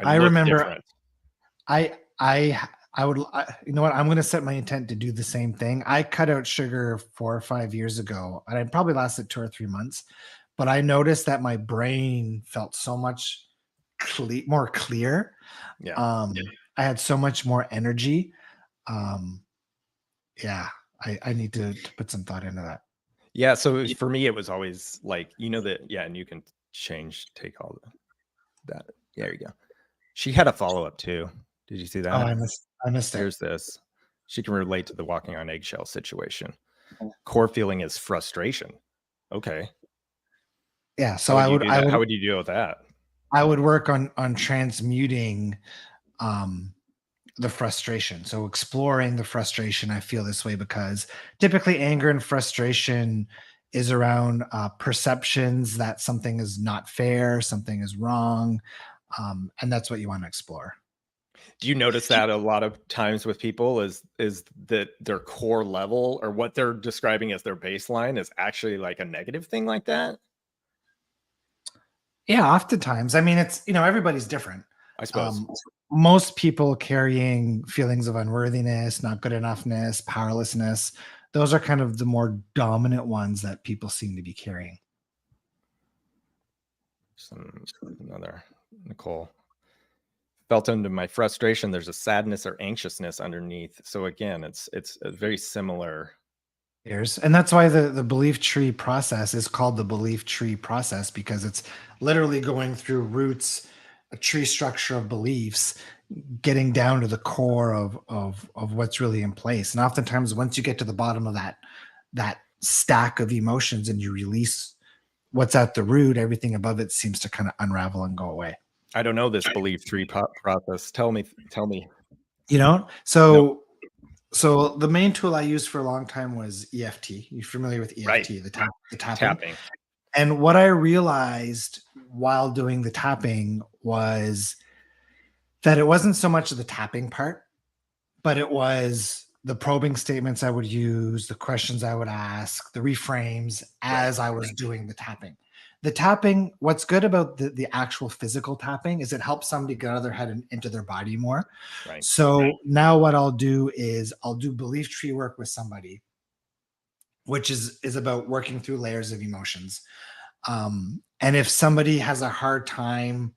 I remember different. I would, you know what? I'm going to set my intent to do the same thing. I cut out sugar 4 or 5 years ago, and I probably lasted 2 or 3 months, but I noticed that my brain felt so much more clear. Yeah. I had so much more energy. Yeah, I need to put some thought into that. Yeah. So for me, it was always like, that. Yeah. And you can take all that. Yeah, there you go. She had a follow-up too. Did you see that? Oh, I missed it. Here's this. She can relate to the walking on eggshell situation. Core feeling is frustration. Okay. Yeah. So how would you deal with that? I would work on transmuting the frustration. So exploring the frustration. I feel this way because typically anger and frustration is around perceptions that something is not fair, something is wrong, and that's what you want to explore. Do you notice that a lot of times with people is that their core level or what they're describing as their baseline is actually like a negative thing like that? Yeah, oftentimes. I mean, it's, everybody's different. I suppose. Most people carrying feelings of unworthiness, not good enoughness, powerlessness, those are kind of the more dominant ones that people seem to be carrying. Another Nicole. Felt under my frustration, there's a sadness or anxiousness underneath. So again, it's a very similar. And that's why the belief tree process is called the belief tree process, because it's literally going through roots, a tree structure of beliefs, getting down to the core of what's really in place. And oftentimes once you get to the bottom of that stack of emotions and you release what's at the root, everything above it seems to kind of unravel and go away. I don't know this belief tree process. Tell me. So nope. So the main tool I used for a long time was EFT. You're familiar with EFT, right. the tapping. And what I realized while doing the tapping was that it wasn't so much the tapping part, but it was the probing statements I would use, the questions I would ask, the reframes as I was doing the tapping. The tapping, what's good about the actual physical tapping is it helps somebody get out of their head and into their body more. Right. So now what I'll do is I'll do belief tree work with somebody, which is about working through layers of emotions. And if somebody has a hard time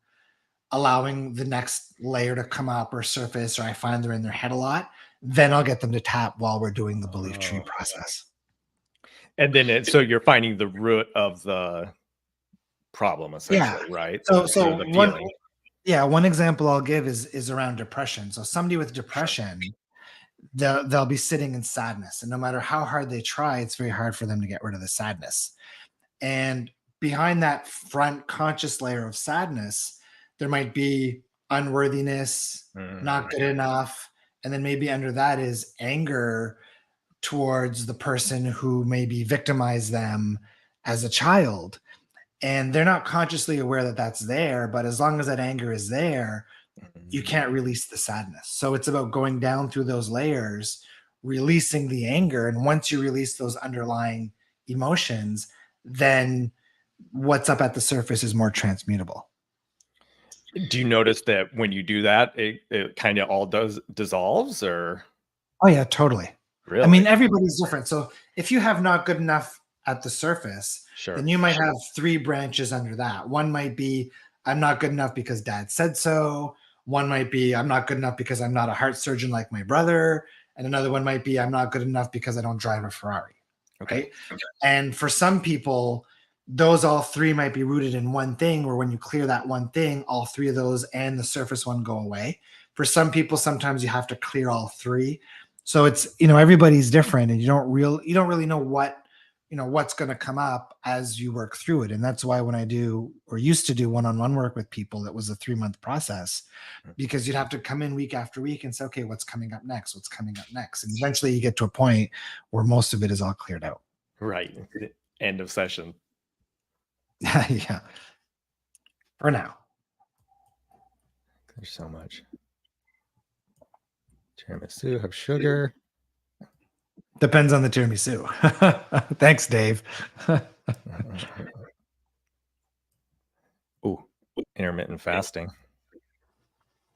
allowing the next layer to come up or surface, or I find they're in their head a lot, then I'll get them to tap while we're doing the belief tree process. And then so you're finding the root of the problem, essentially, right? So one example I'll give is around depression. So somebody with depression, they'll be sitting in sadness, and no matter how hard they try, it's very hard for them to get rid of the sadness. And behind that front conscious layer of sadness, there might be unworthiness, not good enough, and then maybe under that is anger towards the person who maybe victimized them as a child. And they're not consciously aware that that's there, but as long as that anger is there, you can't release the sadness. So it's about going down through those layers, releasing the anger. And once you release those underlying emotions, then what's up at the surface is more transmutable. Do you notice that when you do that, it kind of all dissolves, or? Oh yeah, totally. Really? I mean, everybody's different. So if you have not good enough at the surface, then you might have 3 branches under that. One might be, I'm not good enough because dad said so. One might be, I'm not good enough because I'm not a heart surgeon like my brother. And another one might be, I'm not good enough because I don't drive a Ferrari. Okay. And for some people, those all 3 might be rooted in one thing, where when you clear that one thing, all 3 of those and the surface one go away. For some people, sometimes you have to clear all 3. So it's, everybody's different, and you don't really know what's going to come up as you work through it. And that's why when I do, or used to do, one-on-one work with people, it was a 3-month process, because you'd have to come in week after week and say, okay, what's coming up next? What's coming up next? And eventually you get to a point where most of it is all cleared out. Right. End of session. Yeah. for now. There's so much. Tiramisu have sugar. Depends on the tiramisu. Thanks, Dave. Ooh, intermittent fasting.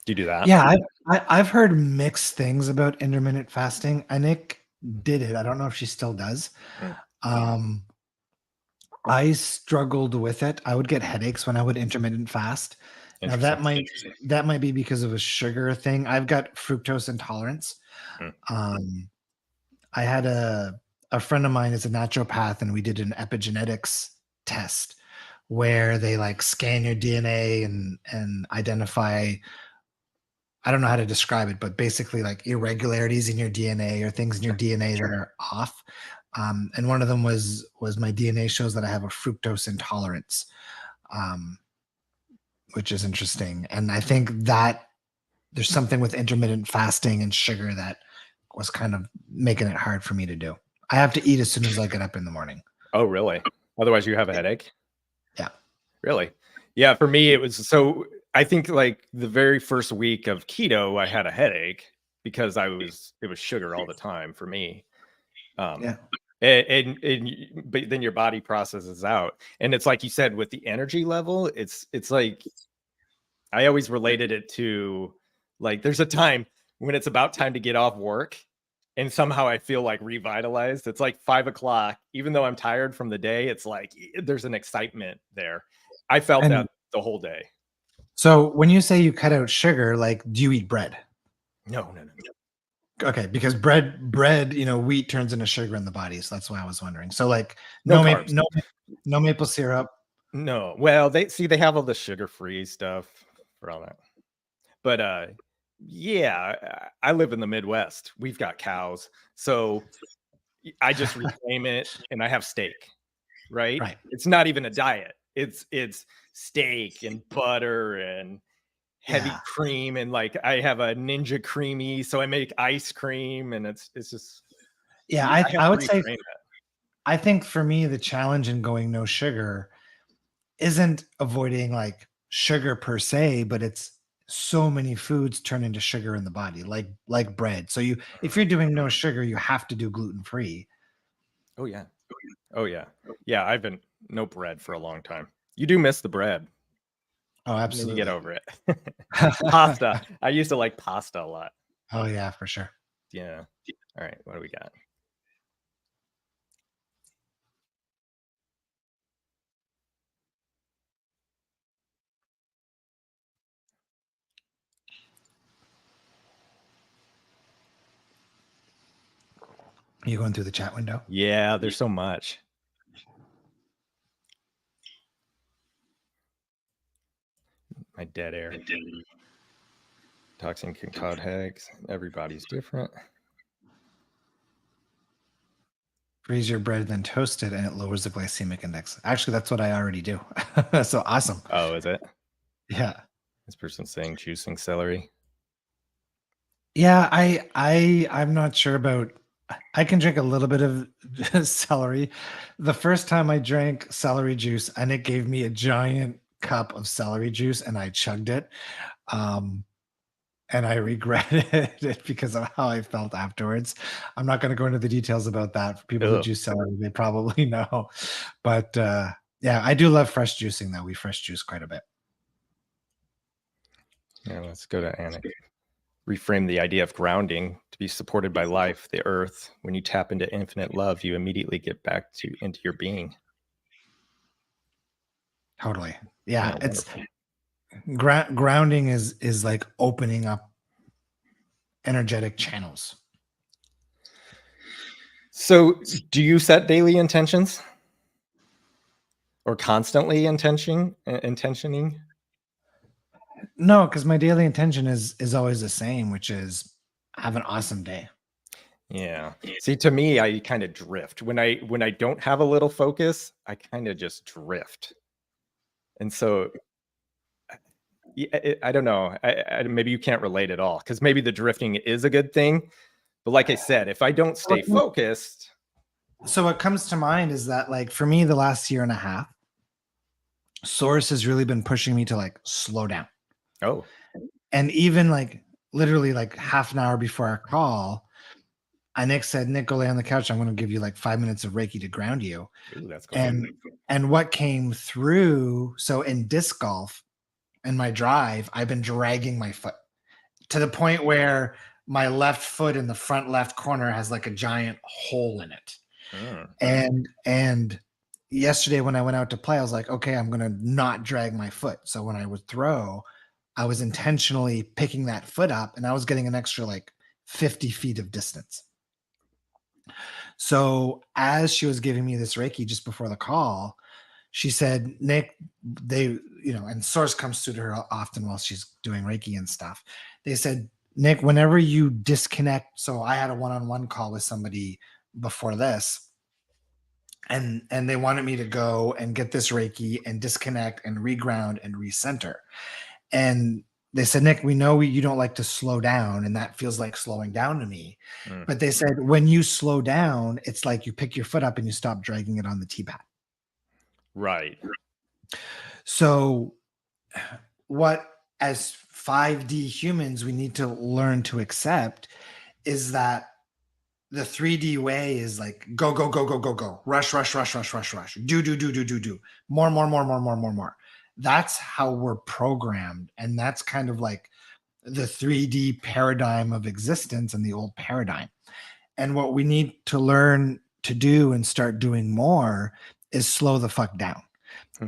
Do you do that? Yeah, I've heard mixed things about intermittent fasting. Nick did it. I don't know if she still does. I struggled with it. I would get headaches when I would intermittent fast. Now that might be because of a sugar thing. I've got fructose intolerance. I had a friend of mine is a naturopath, and we did an epigenetics test where they like scan your DNA and identify, I don't know how to describe it, but basically like irregularities in your DNA or things in your DNA that are off. And one of them was my DNA shows that I have a fructose intolerance, which is interesting. And I think that there's something with intermittent fasting and sugar that was kind of making it hard for me to do. I have to eat as soon as I get up in the morning. Oh, really? Otherwise you have a headache? Yeah. Really? Yeah, for me it was, so I think like the very first week of keto I had a headache because it was sugar all the time for me. Yeah. But then your body processes out, and it's like you said with the energy level, it's like I always related it to like there's a time when it's about time to get off work and somehow I feel like revitalized. It's like 5 o'clock, even though I'm tired from the day, it's like there's an excitement there. I felt that the whole day. So when you say you cut out sugar, like, do you eat bread? No. Okay, because bread, wheat turns into sugar in the body, so that's why I was wondering. So like No maple syrup. No. Well, they have all the sugar-free stuff for all that. But yeah, I live in the Midwest. We've got cows. So I just reclaim it and I have steak, right? Right. It's not even a diet. It's steak and butter and heavy cream, and like I have a Ninja Creamy, so I make ice cream, and it's just I would say I think for me the challenge in going no sugar isn't avoiding like sugar per se, but it's so many foods turn into sugar in the body, like bread. So if you're doing no sugar, you have to do gluten free. Oh yeah. Yeah, I've been no bread for a long time. You do miss the bread. Oh, absolutely. You get over it. Pasta. I used to like pasta a lot. Oh yeah, for sure. Yeah. All right, what do we got? Are you going through the chat window? Yeah, there's so much. My dead air. Toxin can cause headaches. Everybody's different. Freeze your bread, then toast it, and it lowers the glycemic index. Actually, that's what I already do. So awesome. Oh, is it? Yeah. This person's saying juicing celery. Yeah, I'm not sure about. I can drink a little bit of celery. The first time I drank celery juice, and it gave me a giant cup of celery juice, and I chugged it. And I regretted it because of how I felt afterwards. I'm not going to go into the details about that. For people who juice celery, they probably know. But yeah, I do love fresh juicing, though. We fresh juice quite a bit. Yeah, let's go to Anik. Reframe the idea of grounding to be supported by life, the earth. When you tap into infinite love, you immediately get back into your being. Totally. Yeah, it's grounding is like opening up energetic channels. So do you set daily intentions or constantly intentioning? No, because my daily intention is always the same, which is have an awesome day. Yeah. See, to me, I kind of drift. When I don't have a little focus, I kind of just drift. And so I don't know. Maybe you can't relate at all, because maybe the drifting is a good thing. But like I said, if I don't stay focused. So what comes to mind is that, like, for me, the last year and a half, Source has really been pushing me to like slow down. Oh. And even like literally like half an hour before our call, Nick said, Nick, go lay on the couch. I'm going to give you like 5 minutes of Reiki to ground you. Ooh, that's cool. And what came through, so in disc golf, in my drive, I've been dragging my foot to the point where my left foot in the front left corner has like a giant hole in it. And yesterday when I went out to play, I was like, okay, I'm gonna not drag my foot. So when I would throw, I was intentionally picking that foot up, and I was getting an extra like 50 feet of distance. So as she was giving me this Reiki just before the call, she said, Nick, and Source comes through to her often while she's doing Reiki and stuff. They said, Nick, whenever you disconnect, so I had a one-on-one call with somebody before this, and they wanted me to go and get this Reiki and disconnect and reground and recenter. And they said, Nick, we know you don't like to slow down, and that feels like slowing down to me. But they said, when you slow down, it's like you pick your foot up and you stop dragging it on the tee pad. Right. So what, as 5D humans, we need to learn to accept is that the 3D way is like go, go, go, go, go, go, rush, rush, rush, rush, rush, rush, do, more. That's how we're programmed. And that's kind of like the 3D paradigm of existence and the old paradigm. And what we need to learn to do and start doing more is slow the fuck down.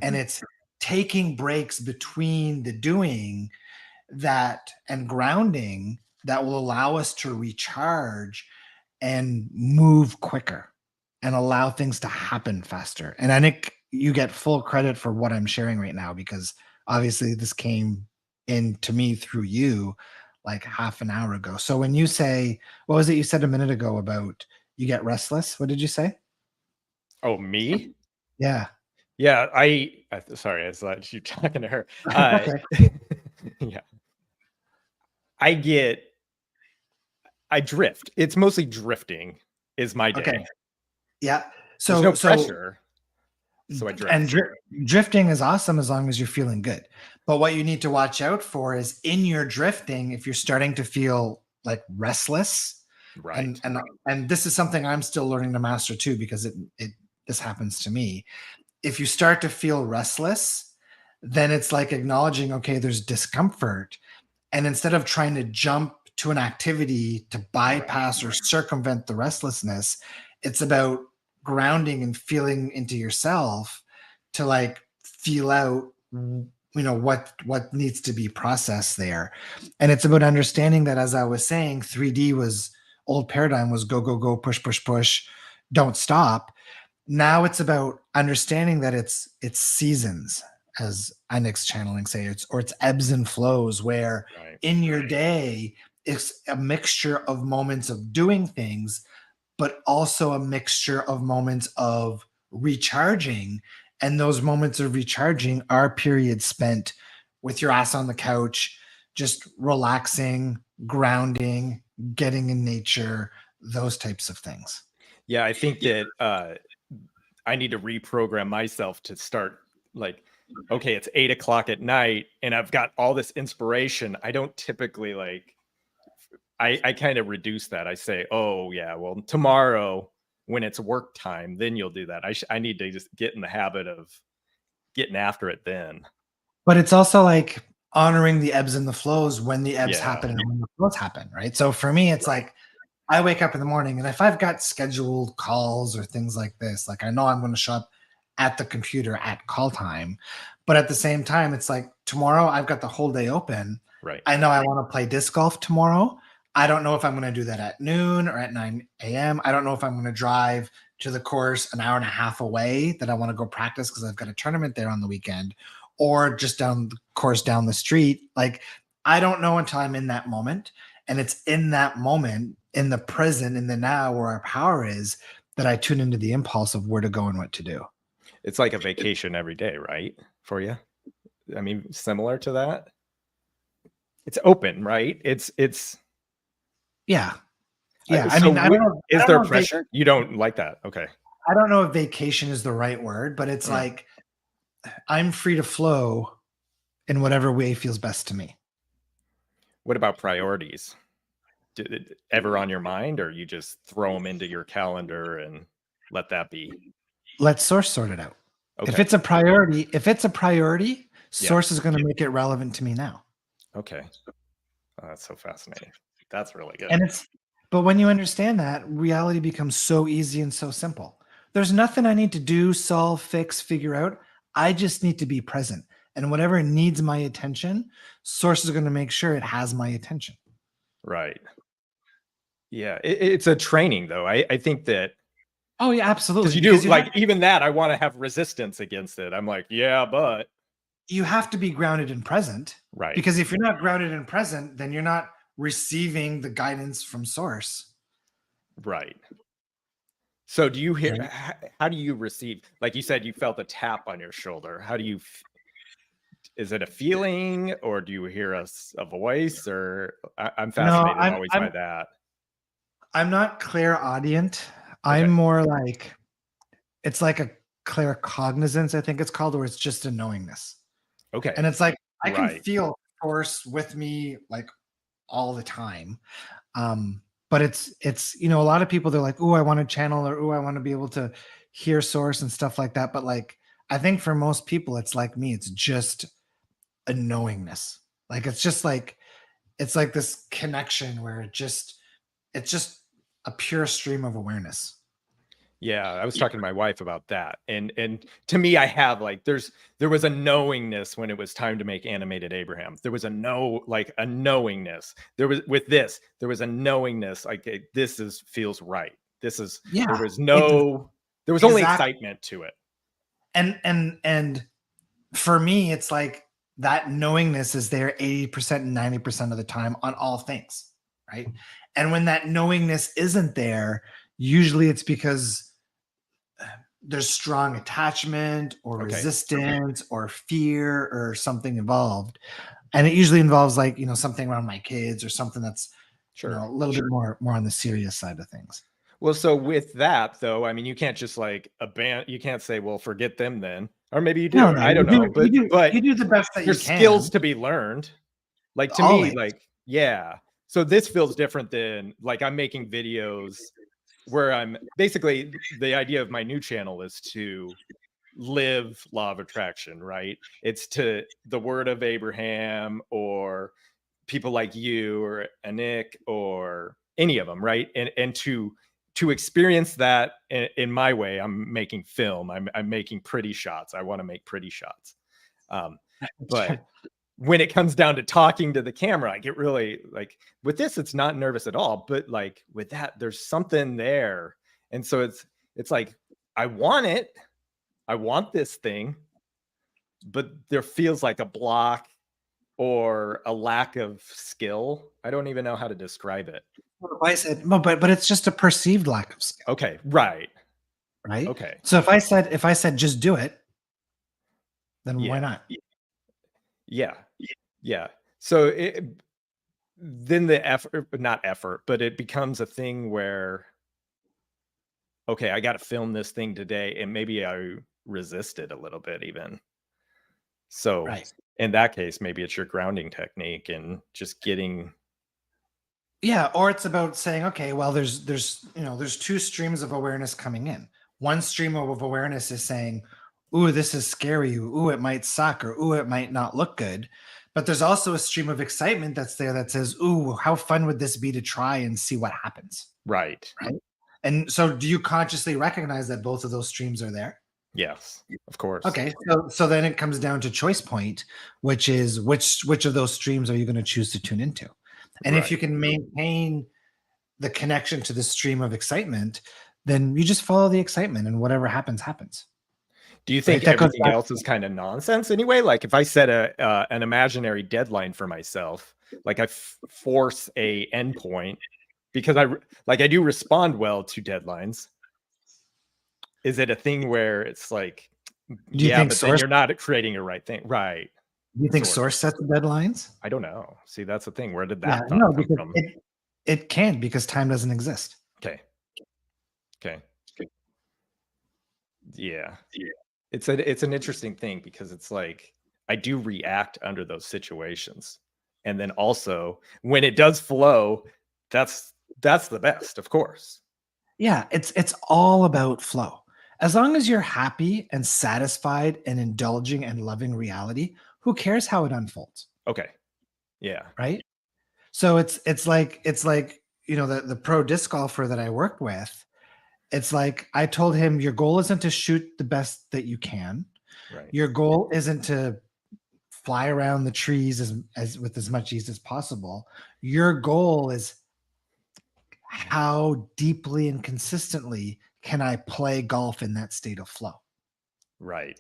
And it's taking breaks between the doing that and grounding that will allow us to recharge and move quicker and allow things to happen faster. And I think you get full credit for what I'm sharing right now, because obviously this came in to me through you like half an hour ago. So when you say, what was it you said a minute ago about you get restless? What did you say? Oh, me? Yeah. Yeah, sorry, I thought you were talking to her. Okay. Yeah. I drift. It's mostly drifting is my day. Okay. Yeah. So there's no pressure. So I drift. And drifting is awesome as long as you're feeling good. But what you need to watch out for is in your drifting, if you're starting to feel like restless, right? And this is something I'm still learning to master too, because this happens to me. If you start to feel restless, then it's like acknowledging, okay, there's discomfort, and instead of trying to jump to an activity to bypass or circumvent the restlessness, it's about grounding and feeling into yourself to like feel out what needs to be processed there. And it's about understanding that, as I was saying, 3D was old paradigm was go go go, push push push, don't stop. Now it's about understanding that it's seasons, as Nick's channeling say, it's ebbs and flows, where in your day it's a mixture of moments of doing things, but also a mixture of moments of recharging. And those moments of recharging are periods spent with your ass on the couch, just relaxing, grounding, getting in nature, those types of things. Yeah, I think that I need to reprogram myself to start like, okay, it's 8 o'clock at night and I've got all this inspiration. I don't typically like, I kind of reduce that. I say, oh yeah, well, tomorrow when it's work time, then you'll do that. I need to just get in the habit of getting after it then. But it's also like honoring the ebbs and the flows when the ebbs happen and when the flows happen, right? So for me, it's like I wake up in the morning, and if I've got scheduled calls or things like this, like I know I'm going to show up at the computer at call time, but at the same time, it's like tomorrow I've got the whole day open. Right. I know I want to play disc golf tomorrow. I don't know if I'm going to do that at noon or at 9 a.m. I don't know if I'm going to drive to the course an hour and a half away that I want to go practice because I've got a tournament there on the weekend, or just down the course down the street. Like, I don't know until I'm in that moment. And it's in that moment, in the present, in the now, where our power is, that I tune into the impulse of where to go and what to do. It's like a vacation every day, right? For you? I mean, similar to that? It's open, right? It's yeah. Yeah. So I mean, is there pressure? You don't like that? Okay. I don't know if vacation is the right word, but it's like I'm free to flow in whatever way feels best to me. What about priorities? Did it ever on your mind, or you just throw them into your calendar and let that be? Let source sort it out. If Okay. it's a priority, Yeah. source is going to make it relevant to me now. Okay. Oh, that's so fascinating. That's really good. And but when you understand that, reality becomes so easy and so simple. There's nothing I need to do, solve, fix, figure out. I just need to be present. And whatever needs my attention, source is going to make sure it has my attention. Right. Yeah. It's a training, though. I think that Oh yeah, absolutely. because you do like even that. I want to have resistance against it. I'm like, yeah, but you have to be grounded and present. right. Because if you're not grounded and present, then you're not receiving the guidance from source. Right. So do you hear, Right. how do you receive, like you said, you felt a tap on your shoulder. How do you, is it a feeling, or do you hear a voice, or I'm No, fascinated always by that. I'm not clairaudient. I'm Okay. more like, it's like a claircognizance, I think it's called, where it's just a knowingness. Okay. And it's like I can Right. feel force with me like all the time. But it's a lot of people, they're like, oh, I want to channel, or oh, I want to be able to hear source and stuff like that. But like I think for most people, it's like me, it's just a knowingness. Like it's like this connection where it's just a pure stream of awareness. Yeah, I was talking to my wife about that. And to me, I have like there was a knowingness when it was time to make animated Abraham. There was a knowingness. There was with this, there was a knowingness like this is feels right. This is Yeah, there was only exactly. excitement to it. And for me, it's like that knowingness is there 80% and 90% of the time on all things, right? And when that knowingness isn't there, usually it's because there's strong attachment or Okay. resistance or fear or something involved. And it usually involves like, something around my kids or something that's, Sure. a little bit more on the serious side of things. Well, so with that though, I mean, you can't just like abandon. You can't say, "Well, forget them then," or maybe you No, do. no, I don't know, you do the best that you there's can. skills to be learned. Like to me, Always. like yeah. So this feels different than like I'm making videos where I'm basically the idea of my new channel is to live law of attraction, right? It's to the word of Abraham or people like you or a Nick or any of them, right? And to experience that in my way, I'm making film. I'm making pretty shots. I want to make pretty shots. But when it comes down to talking to the camera, I get really like with this, it's not nervous at all. But like with that, there's something there. And so it's like, I want it. I want this thing, but there feels like a block or a lack of skill. I don't even know how to describe it. I said, no, but it's just a perceived lack of skill, Okay, right. right? Okay. So if I said just do it, then why Yeah. not? Yeah. Yeah. So then the effort, not effort, but it becomes a thing where, okay, I got to film this thing today, and maybe I resist it a little bit even. So Right. in that case, maybe it's your grounding technique and just getting. Yeah, or it's about saying, okay, well, there's two streams of awareness coming in. One stream of awareness is saying, ooh, this is scary, ooh, it might suck, or ooh, it might not look good. But there's also a stream of excitement that's there that says, ooh, how fun would this be to try and see what happens? Right. Right. And so do you consciously recognize that both of those streams are there? Yes, of course. Okay, so then it comes down to choice point, which is which of those streams are you going to choose to tune into? And if you Right. can maintain the connection to the stream of excitement, then you just follow the excitement and whatever happens, happens. Do you Right? think That goes everything back. else is kind of nonsense anyway? Like if I set an imaginary deadline for myself, like I force a endpoint because I do respond well to deadlines. Is it a thing where it's like, Do you yeah, think but then source you're not creating a right thing, right? do you think Source. source sets the deadlines? I don't know. See, that's the thing. Where did Yeah, that thought no, come because from? it can't, because time doesn't exist. Okay. Okay. Yeah. It's an interesting thing because it's like I do react under those situations. And then also when it does flow, that's the best, of course. Yeah, it's all about flow. As long as you're happy and satisfied and indulging and loving reality, who cares how it unfolds, Okay. Yeah. right? So it's like, you know, the pro disc golfer that I worked with, it's like I told him your goal isn't to shoot the best that you can. Right. Your goal isn't to fly around the trees as with as much ease as possible. Your goal is how deeply and consistently can I play golf in that state of flow? Right.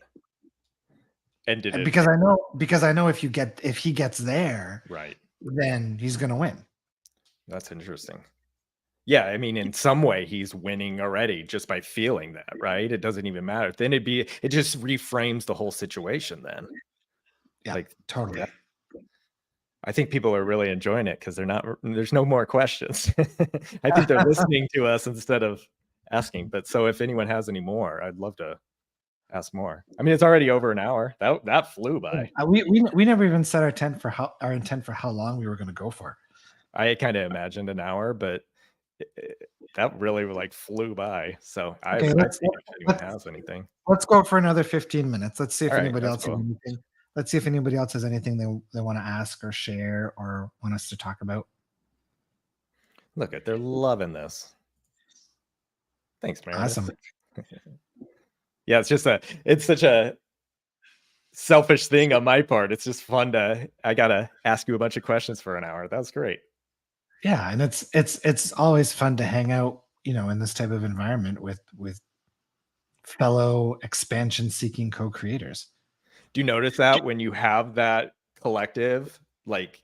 And did And it because I know if he gets there, right. then he's gonna win. That's interesting. Yeah, I mean, in some way, he's winning already just by feeling that, right? It doesn't even matter. Then it just reframes the whole situation then. Yeah, Like, totally. yeah, I think people are really enjoying it because there's no more questions. I think they're listening to us instead of asking. But so if anyone has any more, I'd love to ask more. I mean, it's already over an hour. That flew by. We never even set our intent for how long we were gonna go for. I kind of imagined an hour, but that really like flew by. So I'd Okay, see if anyone has anything. let's go for another 15 minutes. Let's see if All right, anybody that's else has cool. anything. Let's see if anybody else has anything they want to ask or share or want us to talk about. Look at they're loving this. Thanks, Meredith. Awesome. Yeah, it's such a selfish thing on my part. It's just fun I gotta ask you a bunch of questions for an hour. That's great. Yeah, and it's always fun to hang out, you know, in this type of environment with fellow expansion seeking co-creators. Do you notice that when you have that collective, like,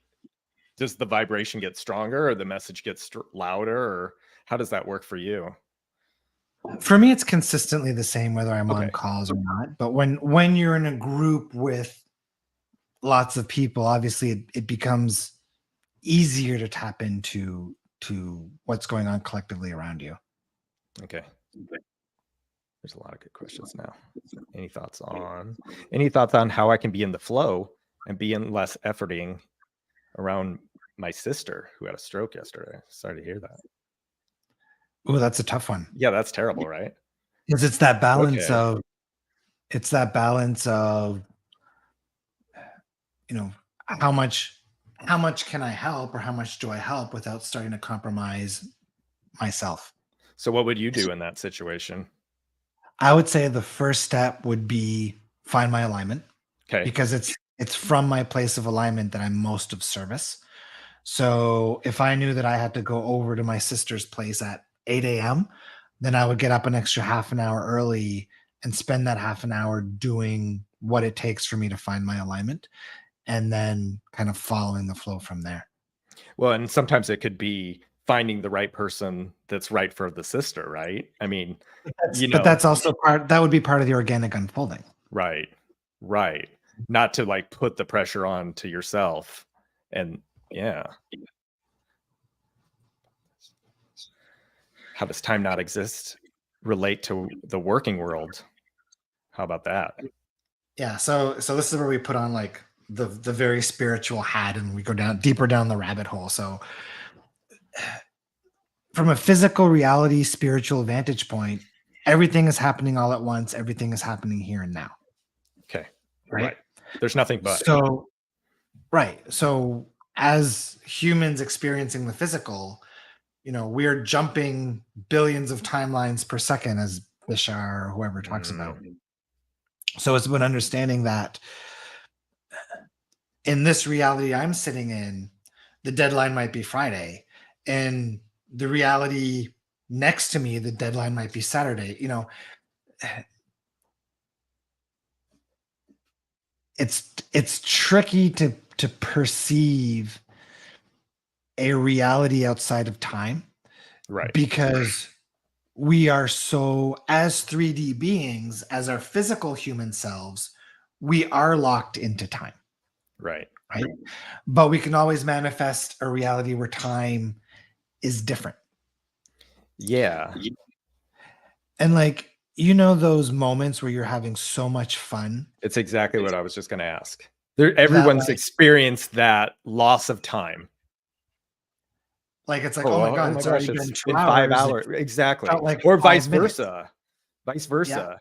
does the vibration get stronger or the message gets louder, or how does that work for you? For me, it's consistently the same whether I'm on Okay. calls or not. But when you're in a group with lots of people, obviously it becomes easier to tap into what's going on collectively around you. Okay. There's a lot of good questions now. Any thoughts on how I can be in the flow and be in less efforting around my sister who had a stroke yesterday? Sorry to hear that. Oh, that's a tough one. Yeah, that's terrible, right? Because it's that balance Okay. of it's that balance of, you know, how much can I help or how much do I help without starting to compromise myself? So what would you do in that situation? I would say the first step would be find my alignment Okay. because it's from my place of alignment that I'm most of service. So if I knew that I had to go over to my sister's place at 8 a.m., then I would get up an extra half an hour early and spend that half an hour doing what it takes for me to find my alignment and then kind of following the flow from there. Well, and sometimes it could be finding the right person that's right for the sister, right? I mean, But that's also that would be part of the organic unfolding. right. Right. Not to like put the pressure on to yourself. And yeah. How does time not exist relate to the working world? How about that? Yeah. So this is where we put on like the very spiritual hat and we go down deeper down the rabbit hole. So from a physical reality, spiritual vantage point, everything is happening all at once. Everything is happening here and now. Okay. Right. There's nothing but. So, right. So, as humans experiencing the physical, you know, we're jumping billions of timelines per second, as Bishar or whoever talks about. So, it's about understanding that in this reality I'm sitting in, the deadline might be Friday. And the reality next to me, the deadline might be Saturday. You know, it's tricky to perceive a reality outside of time, Right. because we are so, as 3D beings, as our physical human selves, we are locked into time. Right. But we can always manifest a reality where time is different. Yeah. And like You know those moments where you're having so much fun? It's exactly what I was just going to ask. That Everyone's experienced that loss of time. like it's like, Oh, oh my well, oh God, my it's gosh, already it's been 2 been 5 hours. It hours. Exactly. felt like Or vice 5 minutes. versa. Vice Yeah. versa.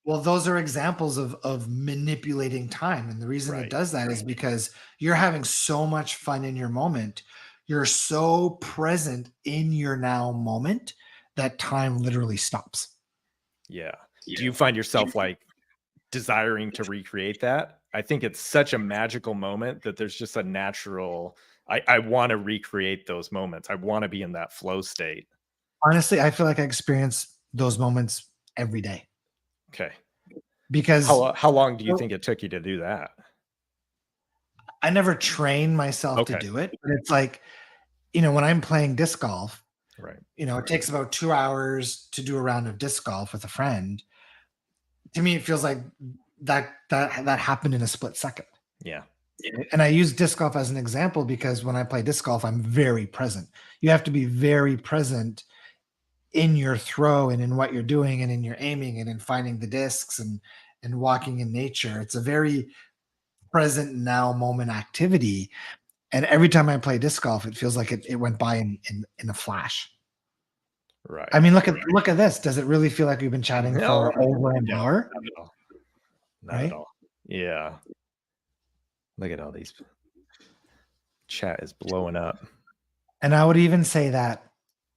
Well, those are examples of manipulating time. And the reason it Right. does that is because you're having so much fun in your moment. You're so present in your now moment that time literally stops. Yeah. Do you find yourself like desiring to recreate that? I think it's such a magical moment that there's just a natural, I want to recreate those moments. I want to be in that flow state. Honestly, I feel like I experience those moments every day Okay. because How long do you think it took you to do that? I never train myself to Okay. do it. But it's like, when I'm playing disc golf, Right. it takes about 2 hours to do a round of disc golf with a friend. To me, it feels like that happened in a split second. Yeah. And I use disc golf as an example because when I play disc golf, I'm very present. You have to be very present in your throw and in what you're doing and in your aiming and in finding the discs and walking in nature. It's a very present now moment activity. And every time I play disc golf, it feels like it went by in a flash. Right. I mean, look at this. Does it really feel like we've been chatting No, for over an no, hour? not at all. Not at Right? all. Yeah. Look at all these. Chat is blowing up. And I would even say that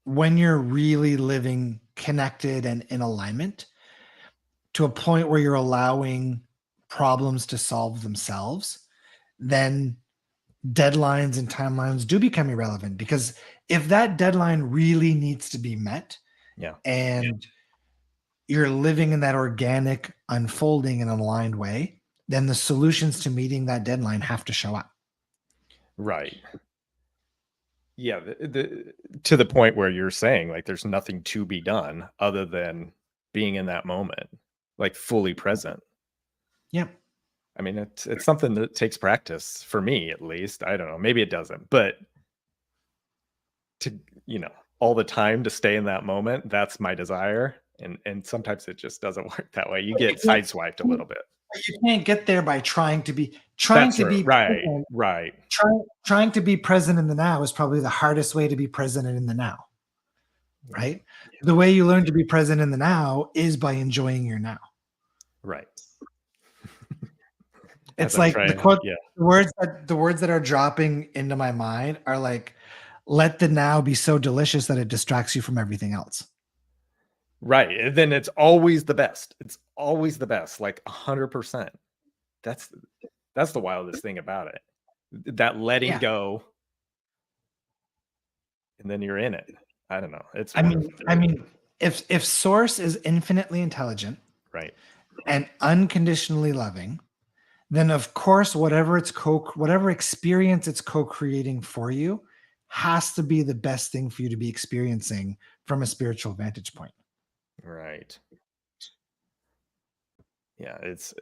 when you're really living connected and in alignment to a point where you're allowing problems to solve themselves, then deadlines and timelines do become irrelevant. Because if that deadline really needs to be met, Yeah. and you're living in that organic unfolding and aligned way, then the solutions to meeting that deadline have to show up. Right. Yeah, to the point where you're saying like there's nothing to be done other than being in that moment, like fully present. Yep. I mean, it's something that takes practice for me, at least. I don't know, maybe it doesn't, but to, all the time to stay in that moment, that's my desire. And sometimes it just doesn't work that way. You get sideswiped a little bit. You can't get there by trying to be That's true. Right. present. Right. Trying to be present in the now is probably the hardest way to be present in the now. Right? The way you learn to be present in the now is by enjoying your now. Right. It's like the quote, yeah. the words that are dropping into my mind are like, let the now be so delicious that it distracts you from everything else. Right. And then it's always the best. It's always the best, like 100%. That's the wildest thing about it. That letting go. And then you're in it. I don't know. It's wonderful. I mean, if source is infinitely intelligent, right, and unconditionally loving, then of course whatever experience it's co-creating for you has to be the best thing for you to be experiencing from a spiritual vantage point. Right. Yeah, it's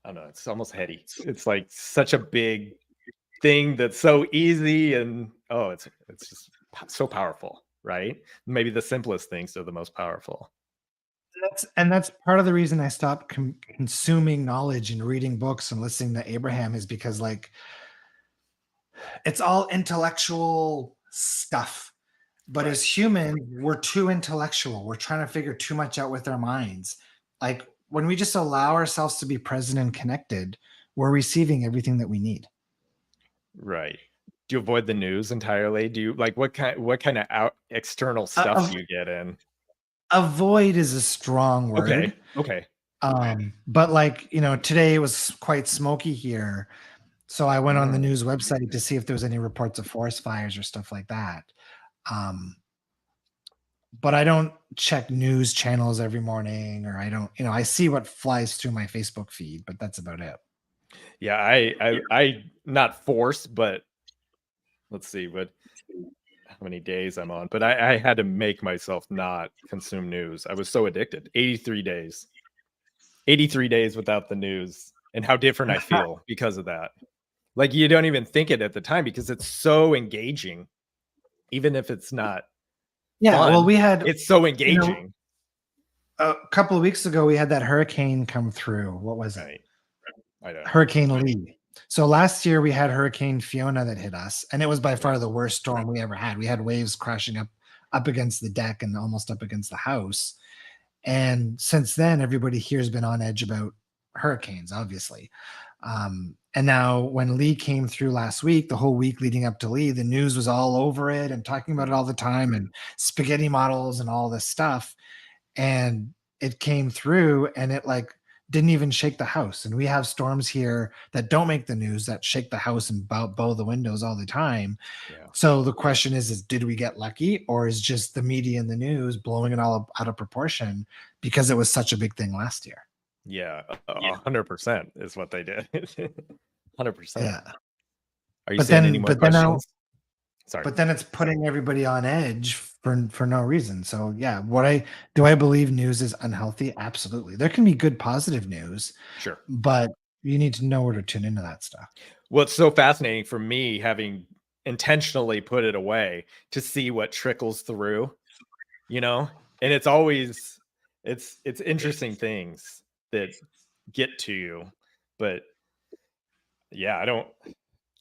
I don't know, it's almost heady. It's like such a big thing that's so easy and it's just so powerful, right? Maybe the simplest things are the most powerful. That's part of the reason I stopped consuming knowledge and reading books and listening to Abraham is because like it's all intellectual stuff. But as humans, we're too intellectual. We're trying to figure too much out with our minds. Like when we just allow ourselves to be present and connected, we're receiving everything that we need. Right. Do you avoid the news entirely? Do you like what kind of external stuff do you get in? Avoid is a strong word. Okay. But like, today it was quite smoky here. So I went on the news website to see if there was any reports of forest fires or stuff like that. But I don't check news channels every morning, or I don't, I see what flies through my Facebook feed, but that's about it. Yeah, I not forced, but let's see how many days I'm on. But I had to make myself not consume news. I was so addicted. 83 days. 83 days without the news, and how different I feel because of that. Like you don't even think it at the time because it's so engaging, even if it's not Yeah, well, fun. we had, It's so you know, engaging. a couple of weeks ago, we had that hurricane come through. What was it? Right. I don't know. Hurricane Lee. So last year we had Hurricane Fiona that hit us, and it was by far Yeah. the worst storm we ever had. We had waves crashing up against the deck and almost up against the house. And since then, everybody here has been on edge about hurricanes, obviously. And now, when Lee came through last week, the whole week leading up to Lee, the news was all over it and talking about it all the time, and spaghetti models and all this stuff. And it came through, and it like didn't even shake the house. And we have storms here that don't make the news that shake the house and bow the windows all the time. Yeah. So the question is did we get lucky, or is just the media and the news blowing it all out of proportion because it was such a big thing last year? Yeah. 100% is what they did. 100%. Yeah. Are you seeing any more questions? Sorry. But then it's putting everybody on edge for no reason. So yeah, do I believe news is unhealthy? Absolutely. There can be good positive news, Sure. but you need to know where to tune into that stuff. Well, it's so fascinating for me, having intentionally put it away, to see what trickles through, and it's always it's interesting things that get to you. But yeah,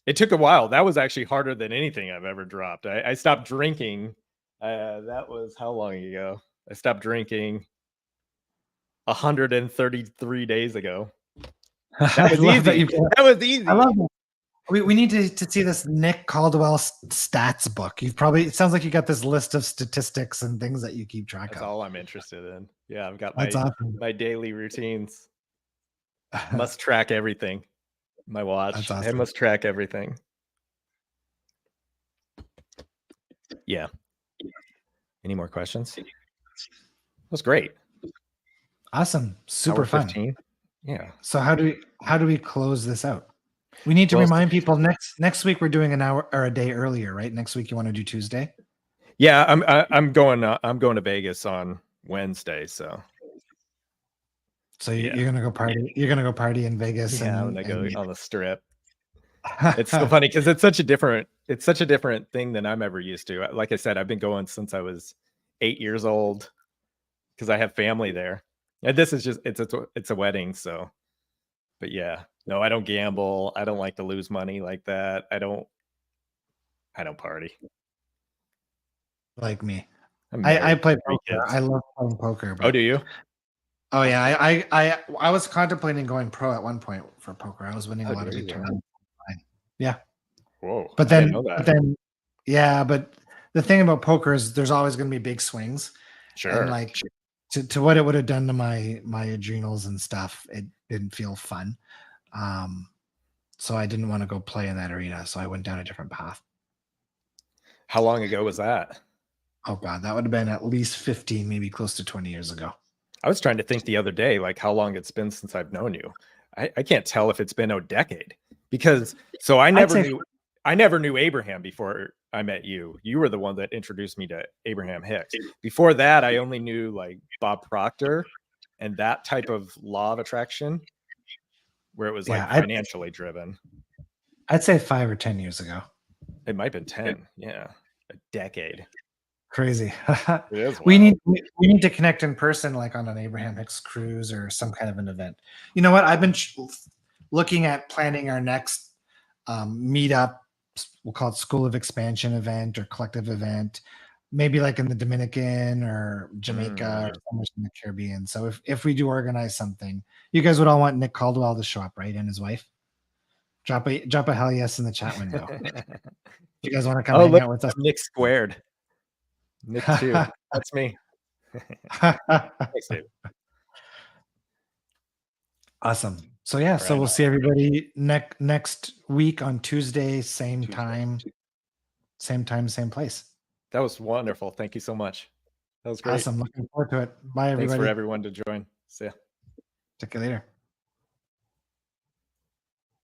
it took a while. That was actually harder than anything I've ever dropped. I stopped drinking. That was how long ago? I stopped drinking 133 days ago. That was easy. That was easy. I love it. We need to see this Nick Caldwell stats book. It sounds like you got this list of statistics and things that you keep track of. That's all I'm interested in. Yeah, I've got awesome. my daily routines. Must track everything. My watch. That's awesome. I must track everything. Yeah. Any more questions? That was great. Awesome. Super fun. 15. Yeah. So how do we close this out? We need to remind people next week we're doing an hour or a day earlier, right? Next week you want to do Tuesday? Yeah, I'm going to Vegas on Wednesday, so you're gonna go party. You're gonna go party in Vegas. Yeah, I'm gonna go on the strip. It's so funny because it's such a different thing than I'm ever used to. Like I said, I've been going since I was 8 years old because I have family there. And this is just it's a wedding, so. But yeah, no, I don't gamble. I don't like to lose money like that. I don't party. Like me. I play poker. I love playing poker. Oh, do you? Oh yeah, I was contemplating going pro at one point for poker. I was winning a lot of big tournaments. Yeah. Whoa. But then, yeah, but the thing about poker is there's always going to be big swings. Sure. And like to what it would have done to my adrenals and stuff, it didn't feel fun. So I didn't want to go play in that arena. So I went down a different path. How long ago was that? Oh God, that would have been at least 15, maybe close to 20 years ago. I was trying to think the other day, like how long it's been since I've known you. I can't tell if it's been a decade because I never knew Abraham before I met you. You were the one that introduced me to Abraham-Hicks. Before that, I only knew like Bob Proctor and that type of law of attraction where it was like financially driven. I'd say 5 or 10 years ago. It might have been 10. Yeah. A decade. Crazy. It is we need to connect in person, like on an Abraham-Hicks cruise or some kind of an event. You know what? I've been looking at planning our next meetup. We'll call it School of Expansion event or collective event, maybe like in the Dominican or Jamaica or somewhere in the Caribbean. So if we do organize something, you guys would all want Nick Caldwell to show up, right? And his wife. Drop a hell yes in the chat window. You guys want to come hang out with us? Nick squared. Nick too. That's me. Thanks, Dave. Awesome. So yeah, so we'll see everybody next week on Tuesday, same time, same place. That was wonderful. Thank you so much. That was great. Awesome. Looking forward to it. Bye, everybody. Thanks for everyone to join. See ya. Take you later.